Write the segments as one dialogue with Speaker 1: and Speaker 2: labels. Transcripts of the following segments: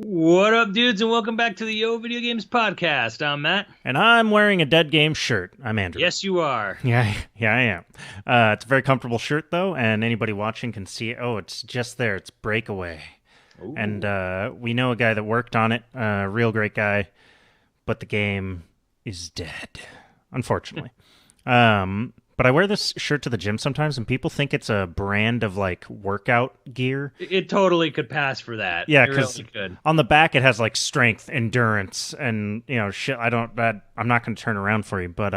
Speaker 1: What up, dudes, and welcome back to the YoVideogames podcast. I'm Matt.
Speaker 2: And I'm wearing a Dead Game shirt. I'm Andrew.
Speaker 1: Yes, you are.
Speaker 2: Yeah, I am. It's a very comfortable shirt, though, and anybody watching can see it. Oh, it's just there. It's Breakaway. Ooh. And we know a guy that worked on it, a real great guy, but the game is dead, unfortunately. But I wear this shirt to the gym sometimes, and people think it's a brand of, like, workout gear.
Speaker 1: It totally could pass for that.
Speaker 2: Yeah, because on the back it has, like, strength, endurance, and, you know, shit. I'm not going to turn around for you, but...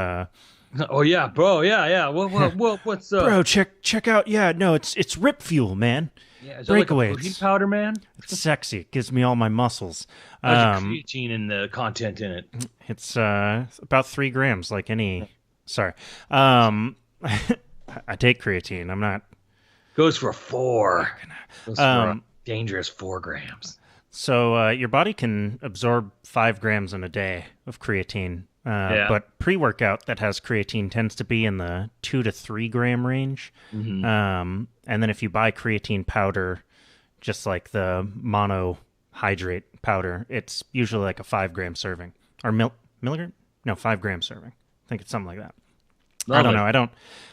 Speaker 1: Oh, yeah, bro, yeah. What's up?
Speaker 2: Bro, check out, yeah, no, it's Rip Fuel, man.
Speaker 1: Yeah, is
Speaker 2: Breakaway.
Speaker 1: Like a protein powder, man?
Speaker 2: It's sexy. It gives me all my muscles.
Speaker 1: How's your creatine and the content in it?
Speaker 2: It's about 3 grams, like any... Sorry. I take creatine. I'm not...
Speaker 1: Goes for 4. Goes for a dangerous 4 grams.
Speaker 2: So your body can absorb 5 grams in a day of creatine. But pre-workout that has creatine tends to be in the 2 to 3 gram range. Mm-hmm. And then if you buy creatine powder, just like the monohydrate powder, it's usually like a 5 gram serving. Or milligram? No, 5 gram serving. I think it's something like that. I don't know.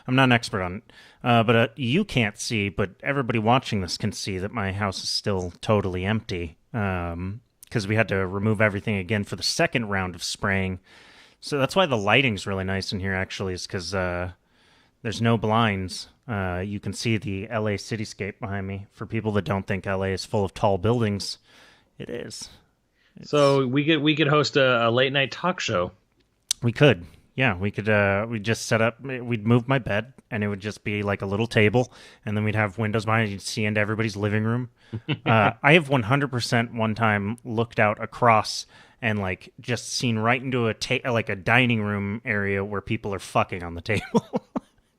Speaker 2: I'm not an expert on it. But you can't see, but everybody watching this can see that my house is still totally empty. Because we had to remove everything again for the second round of spraying. So that's why the lighting's really nice in here, actually, is because there's no blinds. You can see the LA cityscape behind me. For people that don't think LA is full of tall buildings, it is.
Speaker 1: So we could host a late night talk show.
Speaker 2: We could. Yeah, we could. We'd just set up. We'd move my bed, and it would just be like a little table, and then we'd have windows behind it. You'd see into everybody's living room. I have 100% one time looked out across and like just seen right into like a dining room area where people are fucking on the table.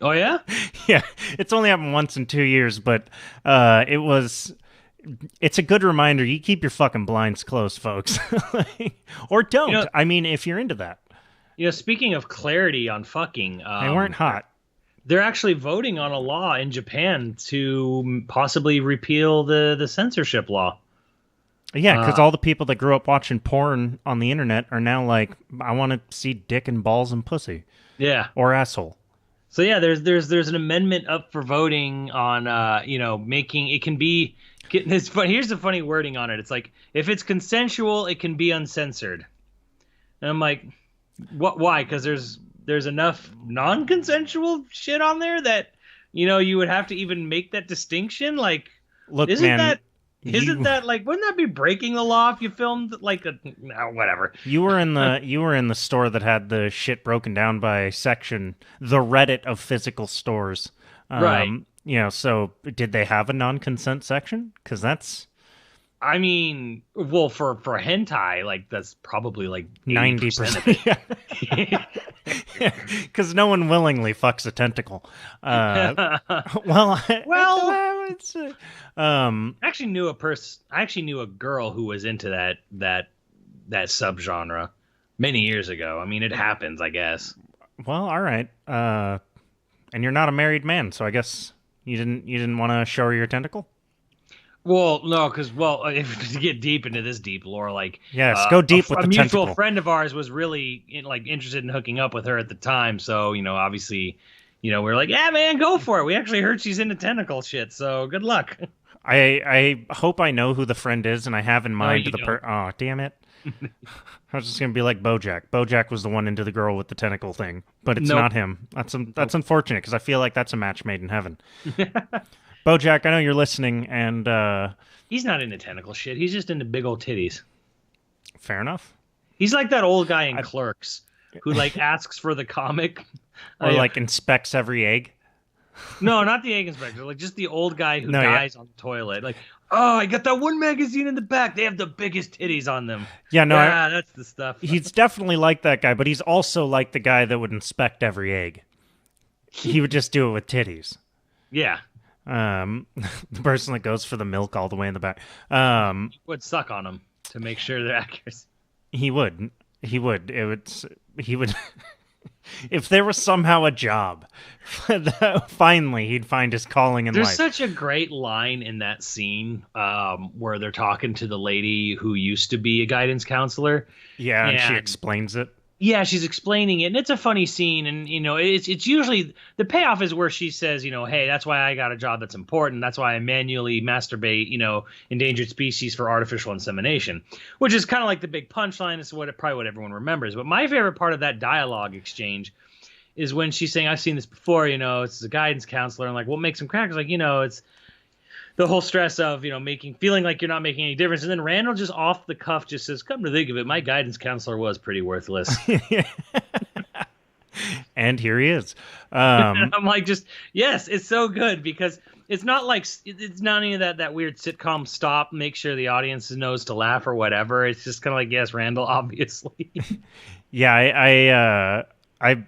Speaker 1: Oh yeah,
Speaker 2: yeah. It's only happened once in 2 years, but it's a good reminder. You keep your fucking blinds closed, folks, or don't. You know, I mean, if you're into that.
Speaker 1: You know, speaking of clarity on fucking...
Speaker 2: they weren't hot.
Speaker 1: They're actually voting on a law in Japan to possibly repeal the censorship law.
Speaker 2: Yeah, because all the people that grew up watching porn on the internet are now like, I want to see dick and balls and pussy.
Speaker 1: Yeah.
Speaker 2: Or asshole.
Speaker 1: So yeah, there's an amendment up for voting on, making... It can be... Here's the funny wording on it. It's like, if it's consensual, it can be uncensored. And I'm like... What? Why? Because there's enough non-consensual shit on there that you would have to even make that distinction. Like,
Speaker 2: look,
Speaker 1: isn't
Speaker 2: man,
Speaker 1: that like wouldn't that be breaking the law if you filmed like whatever?
Speaker 2: You were in the store that had the shit broken down by section, the Reddit of physical stores,
Speaker 1: right?
Speaker 2: So did they have a non-consent section? Because that's.
Speaker 1: I mean, well, for hentai, like that's probably like
Speaker 2: 90%. Because no one willingly fucks a tentacle. I
Speaker 1: actually knew a girl who was into that subgenre many years ago. I mean, it happens, I guess.
Speaker 2: Well, all right. And you're not a married man, so I guess you didn't want to show her your tentacle.
Speaker 1: Well, no, because if to get deep into this deep lore, like
Speaker 2: yes, go deep with the tentacle.
Speaker 1: A mutual friend of ours was really interested in hooking up with her at the time, so obviously, we're like, yeah, man, go for it. We actually heard she's into tentacle shit, so good luck.
Speaker 2: I hope I know who the friend is, and I have in mind oh, damn it! I was just gonna be like BoJack. BoJack was the one into the girl with the tentacle thing, but it's not him. That's unfortunate because I feel like that's a match made in heaven. BoJack, I know you're listening, and...
Speaker 1: He's not into tentacle shit. He's just into big old titties.
Speaker 2: Fair enough.
Speaker 1: He's like that old guy in Clerks who, asks for the comic.
Speaker 2: Or, inspects every egg.
Speaker 1: No, not the egg inspector. Like, just the old guy who dies on the toilet. Like, oh, I got that one magazine in the back. They have the biggest titties on them.
Speaker 2: Yeah, no.
Speaker 1: That's the stuff.
Speaker 2: He's definitely like that guy, but he's also like the guy that would inspect every egg. He would just do it with titties.
Speaker 1: Yeah.
Speaker 2: The person that goes for the milk all the way in the back.
Speaker 1: Would suck on them to make sure they're accurate.
Speaker 2: He would. He would. He would. If there was somehow a job, finally he'd find his calling in life.
Speaker 1: There's such a great line in that scene where they're talking to the lady who used to be a guidance counselor.
Speaker 2: Yeah, and she explains it.
Speaker 1: Yeah, she's explaining it, and it's a funny scene, and it's usually the payoff is where she says, hey, that's why I got a job that's important. That's why I manually masturbate, endangered species for artificial insemination, which is kind of like the big punchline. It's probably what everyone remembers. But my favorite part of that dialogue exchange is when she's saying, I've seen this before, it's a guidance counselor, and like, what makes him crack? It's like, it's the whole stress of, feeling like you're not making any difference. And then Randall just off the cuff just says, come to think of it, my guidance counselor was pretty worthless.
Speaker 2: And here he is.
Speaker 1: I'm like, yes, it's so good because it's not like, it's not any of that weird sitcom stop, make sure the audience knows to laugh or whatever. It's just kind of like, yes, Randall, obviously.
Speaker 2: Yeah, I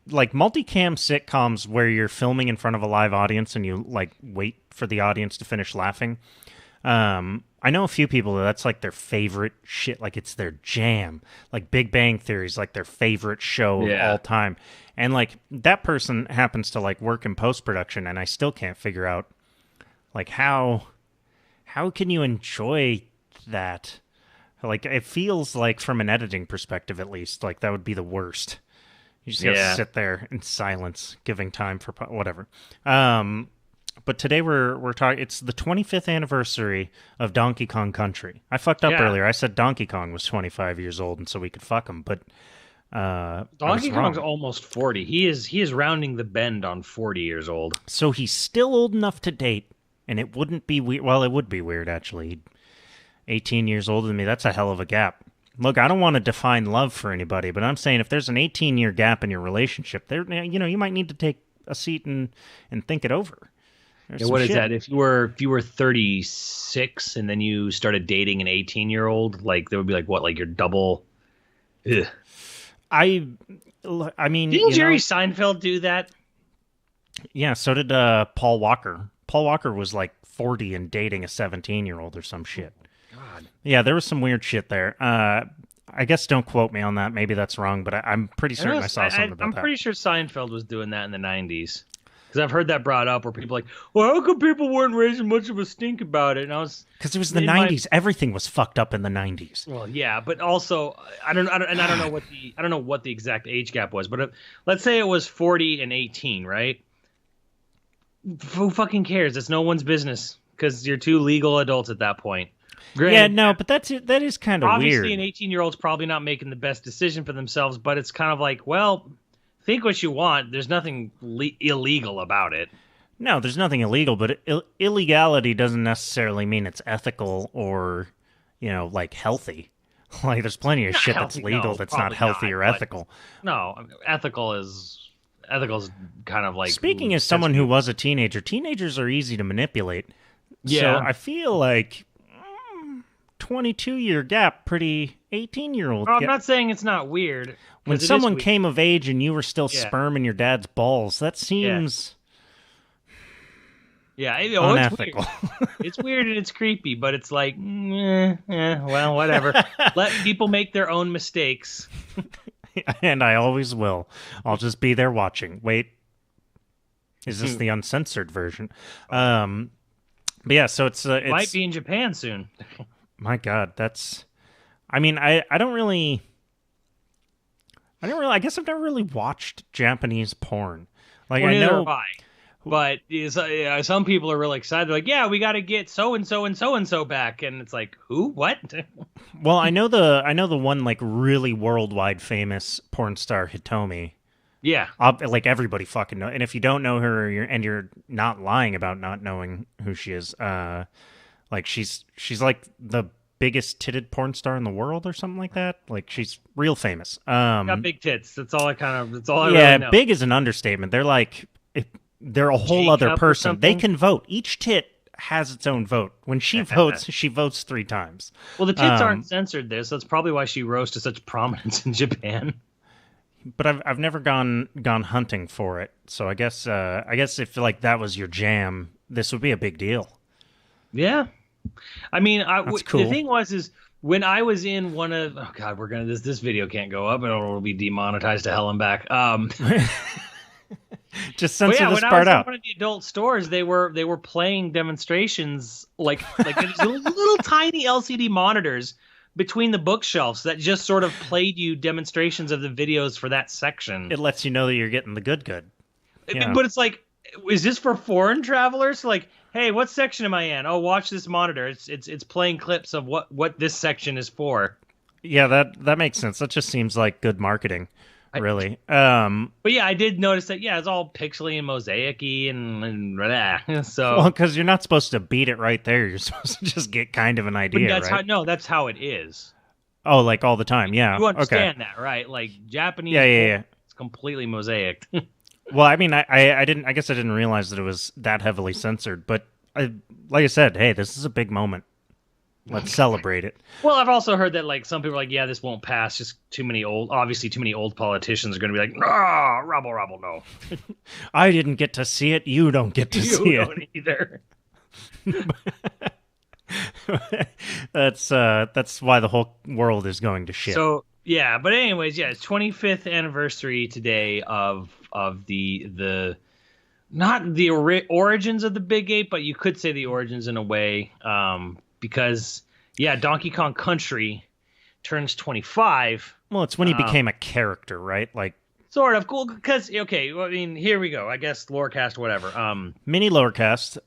Speaker 2: like multicam sitcoms where you're filming in front of a live audience and you like wait for the audience to finish laughing. I know a few people that's like their favorite shit, like it's their jam. Like Big Bang Theory is like their favorite show of all time. And like that person happens to like work in post-production, and I still can't figure out like how can you enjoy that? Like it feels like from an editing perspective at least, like that would be the worst. You just gotta sit there in silence, giving time for whatever. But today we're talking. It's the 25th anniversary of Donkey Kong Country. I fucked up earlier. I said Donkey Kong was 25 years old, and so we could fuck him. But
Speaker 1: Donkey Kong's almost 40. He is rounding the bend on 40 years old.
Speaker 2: So he's still old enough to date, and it wouldn't be weird. Well, it would be weird actually. 18 years older than me. That's a hell of a gap. Look, I don't want to define love for anybody, but I'm saying if there's an 18-year gap in your relationship, you might need to take a seat and think it over.
Speaker 1: Yeah, what is that? If you were 36 and then you started dating an 18-year-old, like there would be like what, like your double? Ugh.
Speaker 2: I mean,
Speaker 1: didn't Jerry Seinfeld do that?
Speaker 2: Yeah, so did Paul Walker. Paul Walker was like 40 and dating a 17-year-old or some shit.
Speaker 1: God.
Speaker 2: Yeah, there was some weird shit there. I guess don't quote me on that. Maybe that's wrong, but I'm pretty certain I saw something about that.
Speaker 1: I'm pretty sure Seinfeld was doing that in the 90s. Because I've heard that brought up where people are like, well, how come people weren't raising much of a stink about it? And I was...
Speaker 2: Because it was the 90s. Everything was fucked up in the 90s.
Speaker 1: Well, yeah, but also, I don't know what the exact age gap was, but let's say it was 40 and 18, right? Who fucking cares? It's no one's business because you're two legal adults at that point. Granted,
Speaker 2: yeah, no, but that is kind of weird.
Speaker 1: Obviously, an 18-year-old's probably not making the best decision for themselves, but it's kind of like, well, think what you want. There's nothing illegal about it.
Speaker 2: No, there's nothing illegal, but illegality doesn't necessarily mean it's ethical or, like healthy. Like, there's plenty of shit that's legal that's not healthy or ethical.
Speaker 1: No, I mean, ethical is kind of like...
Speaker 2: Speaking as someone who was a teenager, teenagers are easy to manipulate.
Speaker 1: Yeah.
Speaker 2: So I feel like 22-year gap, pretty 18-year-old.
Speaker 1: I'm not saying it's not weird.
Speaker 2: When someone came of age and you were still sperm in your dad's balls, that seems...
Speaker 1: Yeah,
Speaker 2: unethical.
Speaker 1: It's weird. It's weird and it's creepy, but it's like, well, whatever. Let people make their own mistakes.
Speaker 2: And I always will. I'll just be there watching. Wait, is this the uncensored version? But yeah, so it's
Speaker 1: might be in Japan soon.
Speaker 2: My God, that's... I mean, I guess I've never really watched Japanese porn. Like,
Speaker 1: well,
Speaker 2: I know...
Speaker 1: Have I. But some people are really excited. They're like, yeah, we got to get so-and-so and so-and-so back. And it's like, who? What?
Speaker 2: Well, I know the one, like, really worldwide famous porn star, Hitomi.
Speaker 1: Yeah.
Speaker 2: Like, everybody fucking knows. And if you don't know her, you're not lying about not knowing who she is, like, she's like the biggest titted porn star in the world or something like that. Like, she's real famous.
Speaker 1: Got big tits. That's all I really know.
Speaker 2: Yeah, big is an understatement. They're like... They're a whole other person. They can vote. Each tit has its own vote. When she votes, she votes 3 times.
Speaker 1: Well, the tits aren't censored there, so that's probably why she rose to such prominence in Japan.
Speaker 2: But I've never gone hunting for it. So I guess if like that was your jam, this would be a big deal.
Speaker 1: Yeah. I mean,
Speaker 2: cool.
Speaker 1: The thing is when I was in one of, oh God, this video can't go up and it'll be demonetized to hell and back.
Speaker 2: Just censor this
Speaker 1: when
Speaker 2: part
Speaker 1: I was
Speaker 2: out.
Speaker 1: in one of the adult stores, they were playing demonstrations like these little tiny LCD monitors between the bookshelves that just sort of played you demonstrations of the videos for that section.
Speaker 2: It lets you know that you're getting the good. Yeah.
Speaker 1: But it's like, is this for foreign travelers? Like, hey, what section am I in? Oh, watch this monitor. It's playing clips of what this section is for.
Speaker 2: Yeah, that makes sense. That just seems like good marketing, really.
Speaker 1: But yeah, I did notice that. Yeah, it's all pixely and mosaic-y and blah. So
Speaker 2: well, because you're not supposed to beat it right there. You're supposed to just get kind of an idea, right?
Speaker 1: That's how it is.
Speaker 2: Oh, like all the time. Yeah,
Speaker 1: you understand that, right? Like Japanese.
Speaker 2: Yeah.
Speaker 1: It's completely mosaic.
Speaker 2: Well, I mean, I didn't. I guess I didn't realize that it was that heavily censored. But like I said, hey, this is a big moment. Let's celebrate it.
Speaker 1: Well, I've also heard that like some people are like, yeah, this won't pass. Just too many old politicians are going to be like, nah, rabble, no.
Speaker 2: I didn't get to see it. You don't get to see it.
Speaker 1: You don't either.
Speaker 2: That's why the whole world is going to shit.
Speaker 1: So yeah, but anyways, yeah, it's 25th anniversary today of the not the origins of the Big Ape, but you could say the origins in a way, because yeah, Donkey Kong Country turns 25.
Speaker 2: Well, it's when he became a character, right? Like
Speaker 1: sort of cool because okay, well, I mean, here we go. I guess Lorecast, whatever.
Speaker 2: Mini Lorecast.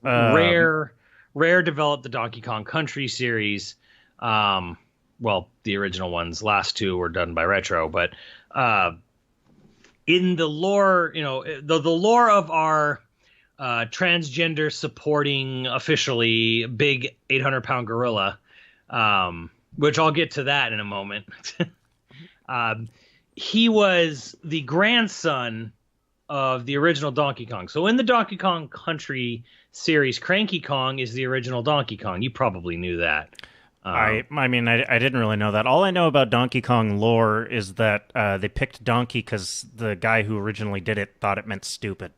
Speaker 1: Rare developed the Donkey Kong Country series. Well, the original ones. Last two were done by Retro, but in the lore, the lore of our transgender supporting officially big 800-pound gorilla, which I'll get to that in a moment. He was the grandson of the original Donkey Kong. So in the Donkey Kong Country series, Cranky Kong is the original Donkey Kong. You probably knew that.
Speaker 2: I mean, I didn't really know that. All I know about Donkey Kong lore is that they picked Donkey because the guy who originally did it thought it meant stupid.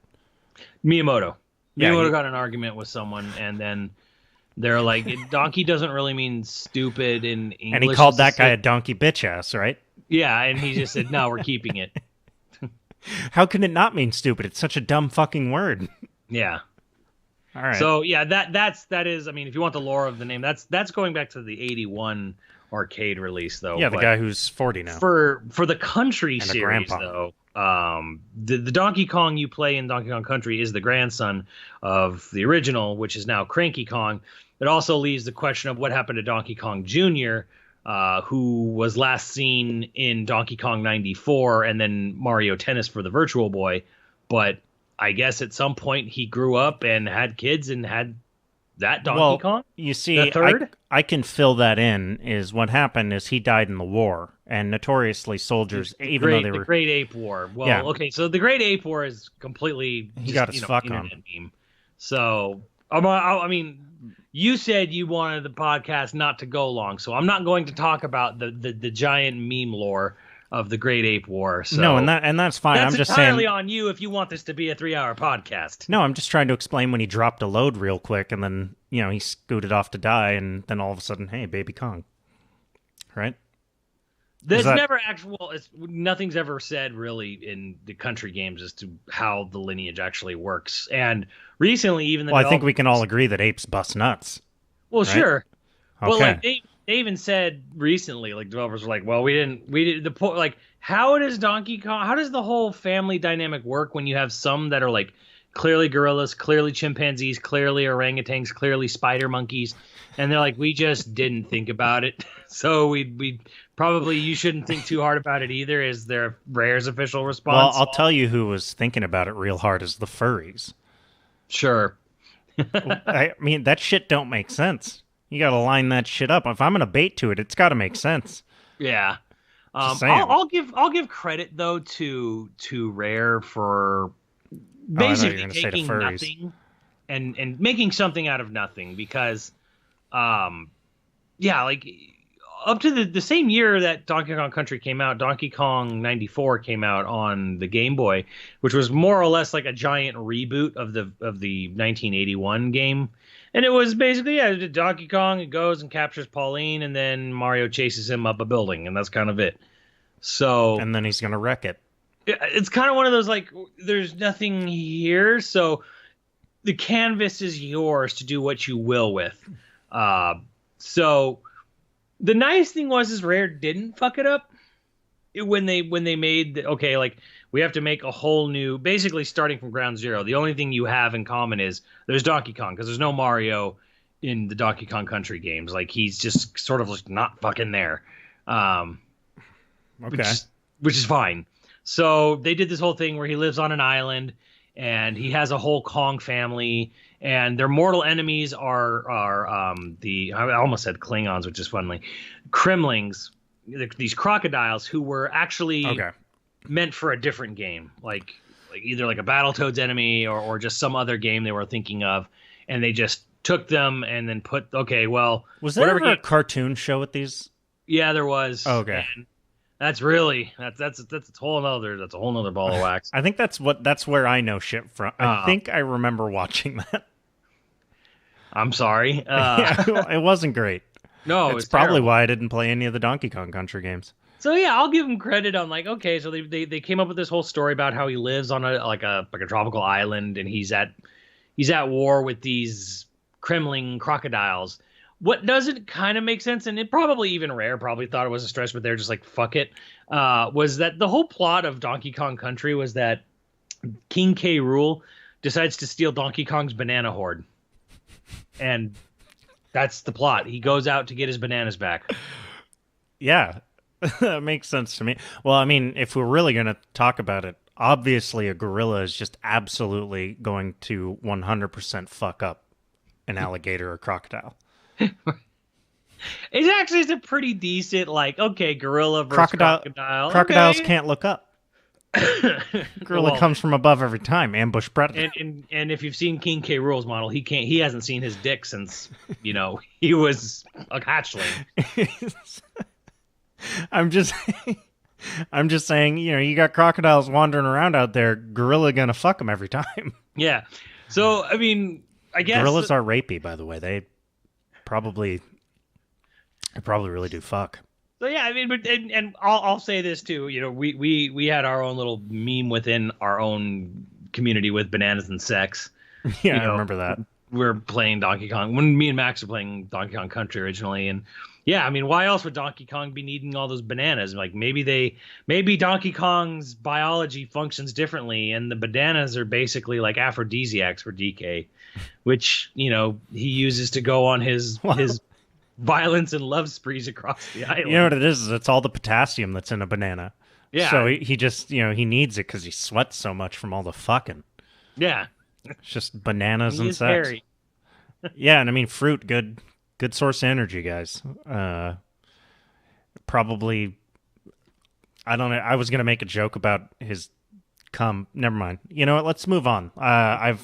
Speaker 1: Miyamoto got an argument with someone, and then they're like, Donkey doesn't really mean stupid in English.
Speaker 2: And he called that guy a donkey bitch ass, right?
Speaker 1: Yeah, and he just said, no, we're keeping it.
Speaker 2: How can it not mean stupid? It's such a dumb fucking word.
Speaker 1: Yeah.
Speaker 2: All right.
Speaker 1: So yeah, that is. I mean, if you want the lore of the name, that's going back to the '81 arcade release, though.
Speaker 2: Yeah, the guy who's 40 now.
Speaker 1: For the Country series, though, the Donkey Kong you play in Donkey Kong Country is the grandson of the original, which is now Cranky Kong. It also leaves the question of what happened to Donkey Kong Jr., who was last seen in Donkey Kong 94 and then Mario Tennis for the Virtual Boy, but I guess at some point he grew up and had kids and had that Donkey Kong.
Speaker 2: You see, I can fill that in. Is what happened is he died in the war, and notoriously soldiers, the
Speaker 1: Great Ape War. Well, yeah. Okay, so the Great Ape War is completely
Speaker 2: he got his fuck on.
Speaker 1: Meme. So I mean, you said you wanted the podcast not to go long, so I'm not going to talk about the giant meme lore of the Great Ape War. So
Speaker 2: no, and that's fine.
Speaker 1: That's
Speaker 2: I'm just
Speaker 1: entirely
Speaker 2: saying,
Speaker 1: on you if you want this to be a 3-hour podcast.
Speaker 2: No, I'm just trying to explain when he dropped a load real quick, and then he scooted off to die, and then all of a sudden, hey, Baby Kong, right?
Speaker 1: There's never actual. Nothing's ever said really in the Country games as to how the lineage actually works. And recently, even
Speaker 2: I think we can all agree that apes bust nuts.
Speaker 1: Well, right? Sure.
Speaker 2: Okay.
Speaker 1: Well, like they even said recently, like developers were like, well, we did the point. Like, how does Donkey Kong? How does the whole family dynamic work when you have some that are like clearly gorillas, clearly chimpanzees, clearly orangutans, clearly spider monkeys, and they're like, we just didn't think about it, so we probably you shouldn't think too hard about it either. Is their Rare's official response?
Speaker 2: Well, I'll tell you who was thinking about it real hard is the furries.
Speaker 1: Sure.
Speaker 2: I mean, that shit don't make sense. You got to line that shit up. If I'm going to bait to it, it's got to make sense.
Speaker 1: Yeah. I'll give credit though to Rare for basically taking nothing and making something out of nothing, because like up to the same year that Donkey Kong Country came out, Donkey Kong 94 came out on the Game Boy, which was more or less like a giant reboot of the 1981 game. And it was basically, yeah, Donkey Kong goes and captures Pauline, and then Mario chases him up a building, and that's kind of it. So,
Speaker 2: and then he's gonna wreck it.
Speaker 1: It's kind of one of those, like, there's nothing here, so the canvas is yours to do what you will with. So the nice thing is Rare didn't fuck it up when they made okay, like, we have to make a whole new, basically starting from ground zero. The only thing you have in common is there's Donkey Kong, because there's no Mario in the Donkey Kong Country games. Like, he's just sort of like not fucking there.
Speaker 2: Okay.
Speaker 1: Which is fine. So they did this whole thing where he lives on an island and he has a whole Kong family, and their mortal enemies are I almost said Klingons, which is funny, Kremlings, these crocodiles who were actually meant for a different game, like either like a Battletoads enemy or just some other game they were thinking of, and they just took them and then put
Speaker 2: was there ever a cartoon show with these?
Speaker 1: Yeah, there was.
Speaker 2: Okay.
Speaker 1: And that's a whole nother ball of wax.
Speaker 2: I think that's where I know shit from. I think I remember watching that.
Speaker 1: I'm sorry.
Speaker 2: It wasn't great.
Speaker 1: No,
Speaker 2: it's probably terrible. Why I didn't play any of the Donkey Kong Country games.
Speaker 1: So yeah, I'll give him credit on, like, okay, so they came up with this whole story about how he lives on a tropical island, and he's at war with these Kremling crocodiles. What doesn't kind of make sense, and it probably even Rare probably thought it was a stretch, but they're just like, fuck it, was that the whole plot of Donkey Kong Country was that King K. Rool decides to steal Donkey Kong's banana hoard. And that's the plot. He goes out to get his bananas back.
Speaker 2: Yeah, that makes sense to me. Well, I mean, if we're really going to talk about it, obviously a gorilla is just absolutely going to 100% fuck up an alligator or crocodile.
Speaker 1: It's a pretty decent, like, okay, gorilla versus crocodile.
Speaker 2: Crocodiles can't look up. Gorilla comes from above every time. Ambush predator.
Speaker 1: And if you've seen King K. Rool's model, he hasn't seen his dick since he was a hatchling.
Speaker 2: I'm just saying, you got crocodiles wandering around out there. Gorilla gonna fuck them every time.
Speaker 1: Yeah. So I mean, I guess
Speaker 2: gorillas are rapey, by the way. They probably really do fuck.
Speaker 1: So yeah, I mean, but and I'll say this too. We had our own little meme within our own community with bananas and sex.
Speaker 2: Yeah, I remember that.
Speaker 1: We're playing Donkey Kong when me and Max were playing Donkey Kong Country originally, and yeah, I mean, why else would Donkey Kong be needing all those bananas? Like, maybe Donkey Kong's biology functions differently, and the bananas are basically like aphrodisiacs for DK, which he uses to go on his violence and love sprees across the island.
Speaker 2: You know what it is? It's all the potassium that's in a banana.
Speaker 1: Yeah.
Speaker 2: So he just, he needs it because he sweats so much from all the fucking.
Speaker 1: Yeah.
Speaker 2: It's just bananas and sex. Hairy. Yeah, and I mean, fruit, good source of energy, guys. Probably, I don't know. I was going to make a joke about his cum. Never mind. You know what? Let's move on. I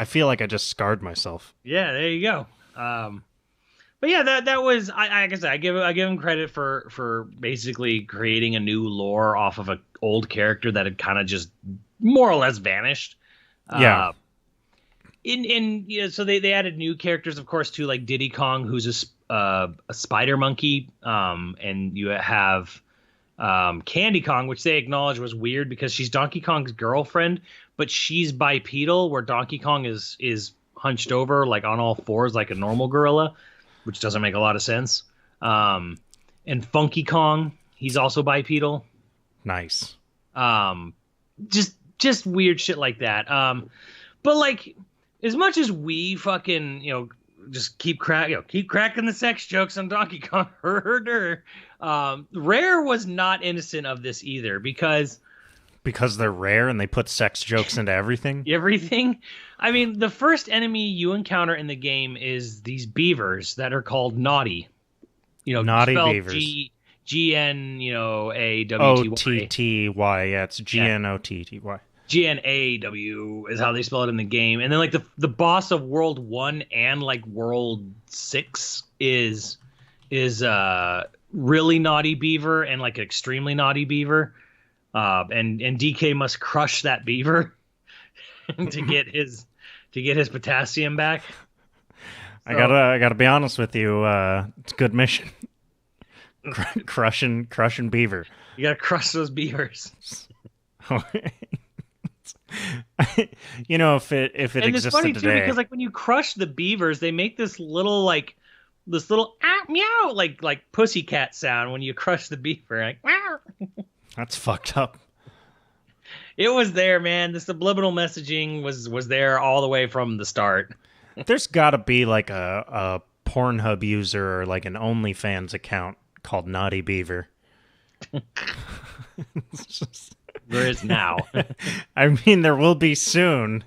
Speaker 2: feel like I just scarred myself.
Speaker 1: Yeah, there you go. But yeah, that was, like I said, I give him credit for basically creating a new lore off of an old character that had kind of just more or less vanished.
Speaker 2: Yeah.
Speaker 1: So they added new characters, of course, too, like Diddy Kong, who's a spider monkey, and you have Candy Kong, which they acknowledge was weird because she's Donkey Kong's girlfriend, but she's bipedal, where Donkey Kong is hunched over, like on all fours, like a normal gorilla, which doesn't make a lot of sense. And Funky Kong, he's also bipedal.
Speaker 2: Nice.
Speaker 1: Just weird shit like that. But like, as much as we fucking, just keep cracking the sex jokes on Donkey Kong Herder, Rare was not innocent of this either, because
Speaker 2: they're rare and they put sex jokes into everything.
Speaker 1: Everything. I mean, the first enemy you encounter in the game is these beavers that are called Naughty.
Speaker 2: Naughty beavers.
Speaker 1: G-N-A-W-T-Y.
Speaker 2: Yeah, it's G-N-O-T-T-Y.
Speaker 1: G-N-A-W is how they spell it in the game. And then like the boss of World 1 and like World 6 is really naughty beaver and like extremely naughty beaver. And DK must crush that beaver to get his potassium back.
Speaker 2: I gotta be honest with you. It's a good mission. crushing beaver.
Speaker 1: You gotta crush those beavers.
Speaker 2: You know, if it
Speaker 1: and
Speaker 2: existed
Speaker 1: it's funny
Speaker 2: today,
Speaker 1: too, because like when you crush the beavers, they make this little meow like pussycat sound when you crush the beaver. Like meow.
Speaker 2: That's fucked up.
Speaker 1: It was there, man. The subliminal messaging was there all the way from the start.
Speaker 2: There's got to be like a Pornhub user or like an OnlyFans account called Naughty Beaver.
Speaker 1: There is now.
Speaker 2: I mean, there will be soon.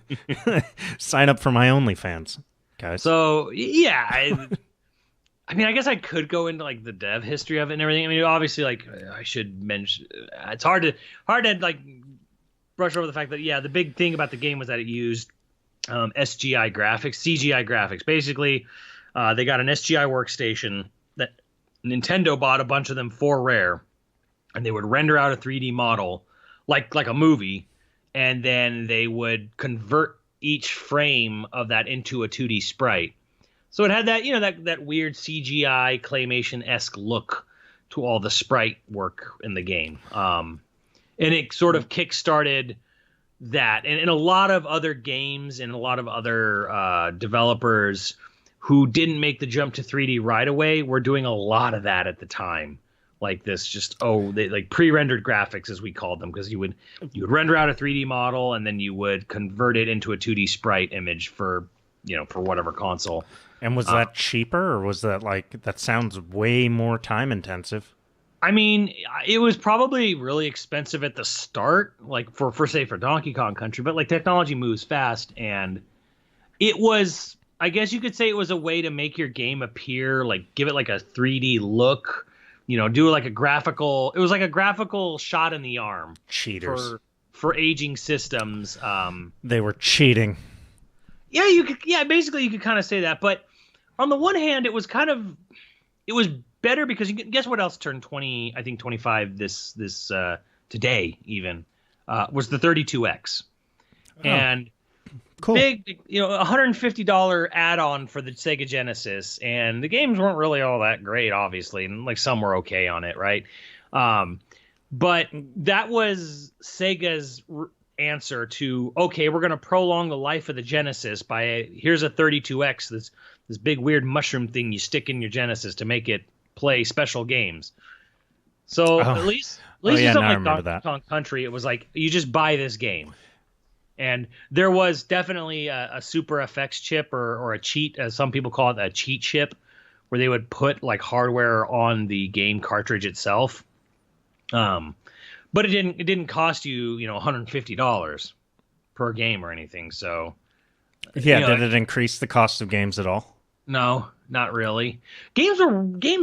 Speaker 2: Sign up for my OnlyFans, guys.
Speaker 1: So yeah, I mean, I guess I could go into like the dev history of it and everything. I mean, obviously, like I should mention, it's hard to like brush over the fact that the big thing about the game was that it used SGI graphics, CGI graphics. Basically, they got an SGI workstation that Nintendo bought a bunch of them for Rare, and they would render out a 3D model like a movie, and then they would convert each frame of that into a 2D sprite. So it had that that weird CGI claymation-esque look to all the sprite work in the game. And it sort of kickstarted that. And a lot of other games and a lot of other developers who didn't make the jump to 3D right away were doing a lot of that at the time. Like this, they like pre-rendered graphics, as we called them, because you would render out a 3D model and then you would convert it into a 2D sprite image for whatever console.
Speaker 2: And was that cheaper, or was that that sounds way more time intensive?
Speaker 1: I mean, it was probably really expensive at the start, like for Donkey Kong Country, but like technology moves fast, and it was, I guess you could say it was a way to make your game appear, like give it like a 3D look. Do like it was like a graphical shot in the arm.
Speaker 2: Cheaters.
Speaker 1: For aging systems.
Speaker 2: They were cheating.
Speaker 1: Yeah, basically you could kind of say that. But on the one hand, it was better because guess what else turned 25 this today even, was the 32X. Oh. And
Speaker 2: cool.
Speaker 1: Big, $150 add-on for the Sega Genesis, and the games weren't really all that great, obviously, and like some were okay on it, right? But that was Sega's answer to, okay, we're going to prolong the life of the Genesis by here's a 32X, this big weird mushroom thing you stick in your Genesis to make it play special games. So at least something like Donkey Kong Country, it was like you just buy this game. And there was definitely a Super FX chip or a cheat, as some people call it, a cheat chip, where they would put like hardware on the game cartridge itself. But it didn't cost you, $150 per game or anything. So
Speaker 2: yeah, did it increase the cost of games at all?
Speaker 1: No, not really. Games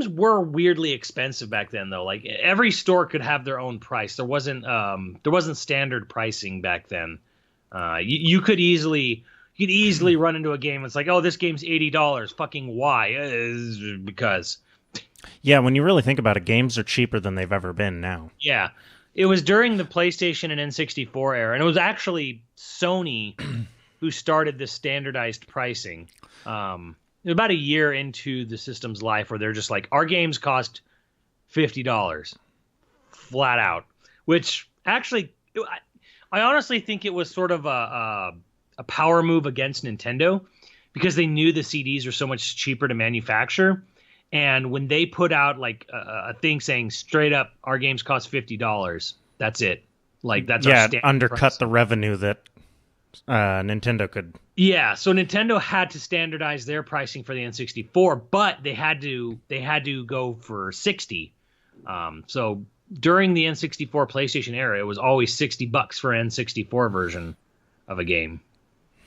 Speaker 1: were weirdly expensive back then, though. Like every store could have their own price. There wasn't standard pricing back then. You could easily run into a game. It's like, oh, this game's $80. Fucking why? Because.
Speaker 2: Yeah, when you really think about it, games are cheaper than they've ever been now.
Speaker 1: Yeah, it was during the PlayStation and N64 era, and it was actually Sony who started this standardized pricing. About a year into the system's life, where they're just like, our games cost $50 flat out, which actually. I honestly think it was sort of a power move against Nintendo, because they knew the CDs were so much cheaper to manufacture. And when they put out like a thing saying straight up, our games cost $50, that's it. Like that's our standard
Speaker 2: undercut
Speaker 1: price. The
Speaker 2: revenue that Nintendo could.
Speaker 1: Yeah, so Nintendo had to standardize their pricing for the N64, but they had to go for $60. So during the N64 PlayStation era, it was always $60 for an N64 version of a game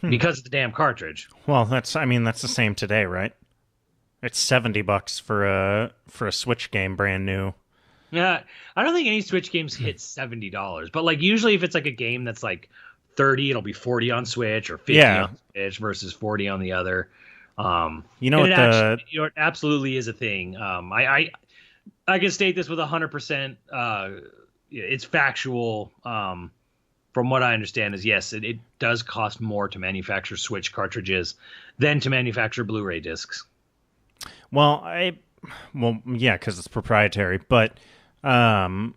Speaker 1: because of the damn cartridge.
Speaker 2: Well, that's the same today, right? It's $70 for a Switch game, brand new.
Speaker 1: Yeah, I don't think any Switch games hit $70, but like usually if it's like a game that's like 30, it'll be 40 on Switch or 50 on Switch versus 40 on the other. It absolutely is a thing. I can state this with 100%. It's factual. For from what I understand, is yes, it does cost more to manufacture Switch cartridges than to manufacture Blu-ray discs.
Speaker 2: Well, yeah, because it's proprietary. But one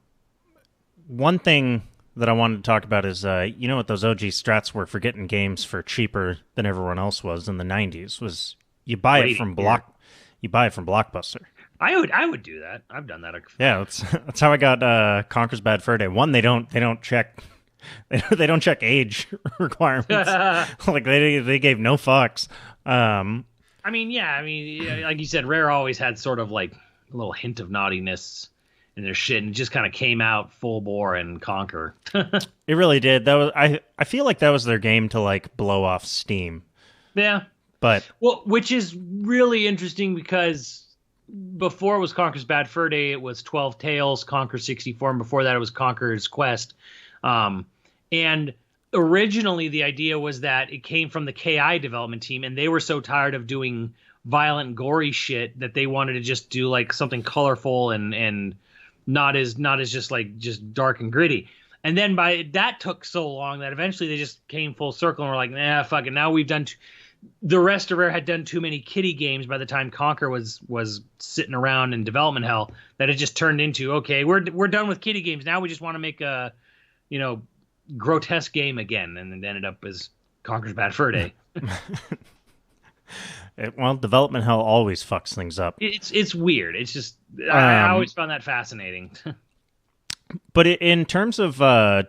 Speaker 2: thing that I wanted to talk about is, you know what those OG strats were for getting games for cheaper than everyone else was in the 90s? Was you buy it from Blockbuster.
Speaker 1: I would do that. I've done that.
Speaker 2: Yeah, that's how I got Conker's Bad Fur Day. One, they don't check they don't check age requirements. Like they gave no fucks.
Speaker 1: I mean, like you said, Rare always had sort of like a little hint of naughtiness in their shit, and it just kind of came out full bore in Conker.
Speaker 2: It really did. That was I feel like that was their game to like blow off steam.
Speaker 1: Yeah.
Speaker 2: But
Speaker 1: which is really interesting because before it was Conker's Bad Fur Day, it was 12 Tales, Conker 64, and before that it was Conker's Quest. And originally the idea was that it came from the KI development team, and they were so tired of doing violent, gory shit that they wanted to just do like something colorful and not as just dark and gritty. And then that took so long that eventually they just came full circle and were like, nah, fuck it. Now we've done the rest of Rare had done too many kiddie games by the time Conker was sitting around in development hell, that it just turned into, okay, we're done with kiddie games. Now we just want to make a, grotesque game again. And it ended up as Conker's Bad Fur Day.
Speaker 2: Well, development hell always fucks things up.
Speaker 1: It's weird. It's just, I always found that fascinating.
Speaker 2: But in terms of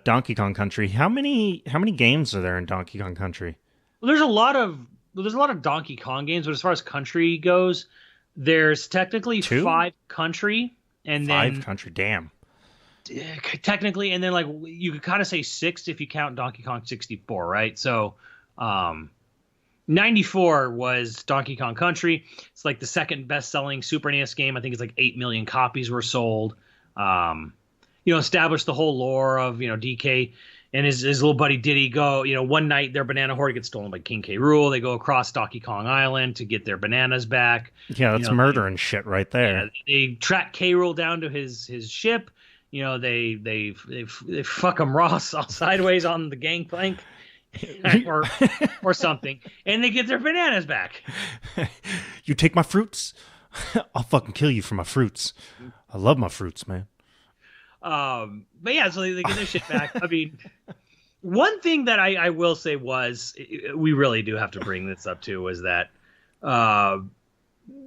Speaker 2: Donkey Kong Country, how many games are there in Donkey Kong Country?
Speaker 1: Well, there's a lot of Donkey Kong games, but as far as country goes, there's technically 5 country, and then
Speaker 2: 5 country. Damn.
Speaker 1: Technically, and then like you could kind of say 6 if you count Donkey Kong 64, right? So, 94 was Donkey Kong Country. It's like the second best-selling Super NES game. I think it's like 8 million copies were sold. Established the whole lore of DK and his little buddy Diddy go. One night their banana horde gets stolen by King K. Rool. They go across Donkey Kong Island to get their bananas back.
Speaker 2: Yeah, that's murder and shit right there.
Speaker 1: Yeah, they track K. Rool down to his ship. They fuck him raw sideways on the gangplank. or something, and they get their bananas back.
Speaker 2: You take my fruits, I'll fucking kill you for my fruits. I love my fruits, man.
Speaker 1: But yeah, so they get their shit back. I mean, one thing that I will say was, we really do have to bring this up too, was that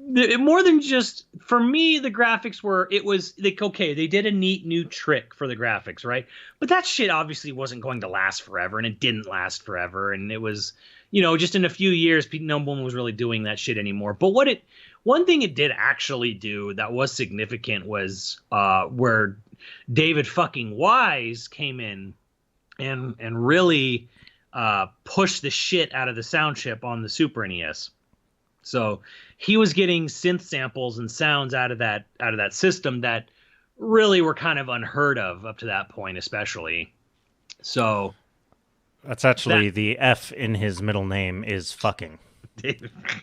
Speaker 1: more than just, for me, the graphics were, it was like, okay, they did a neat new trick for the graphics, right? But that shit obviously wasn't going to last forever, and it didn't last forever, and it was, just in a few years, no one was really doing that shit anymore. But one thing it did actually do that was significant was where David fucking Wise came in and really pushed the shit out of the sound chip on the Super NES. So he was getting synth samples and sounds out of that system that really were kind of unheard of up to that point, especially. So
Speaker 2: that's actually the F in his middle name is fucking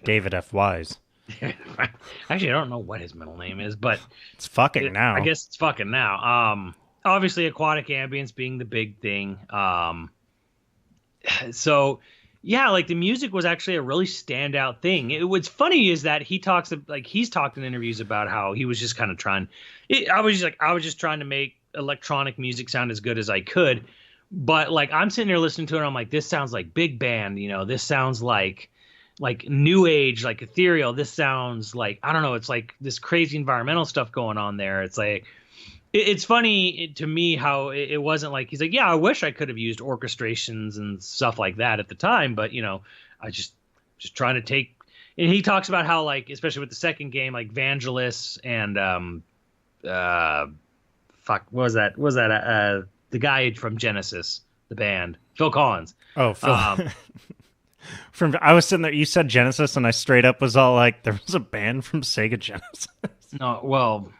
Speaker 2: David F. Wise.
Speaker 1: Actually, I don't know what his middle name is, but
Speaker 2: it's fucking now.
Speaker 1: I guess it's fucking now. Obviously, aquatic ambience being the big thing. So. Yeah, like the music was actually a really standout thing. What's funny is that he's talked in interviews about how he was just kind of trying. I was just trying to make electronic music sound as good as I could. But like I'm sitting there listening to it, and I'm like, this sounds like big band. This sounds like new age, like ethereal. This sounds like, I don't know. It's like this crazy environmental stuff going on there. It's like. It's funny to me how it wasn't like, he's like, yeah, I wish I could have used orchestrations and stuff like that at the time, but I just trying to take. And he talks about how, like, especially with the second game, like Vangelis and what was that? The guy from Genesis, the band, Phil Collins.
Speaker 2: Oh, Phil. I was sitting there. You said Genesis, and I straight up was all like, there was a band from Sega Genesis.
Speaker 1: No, well.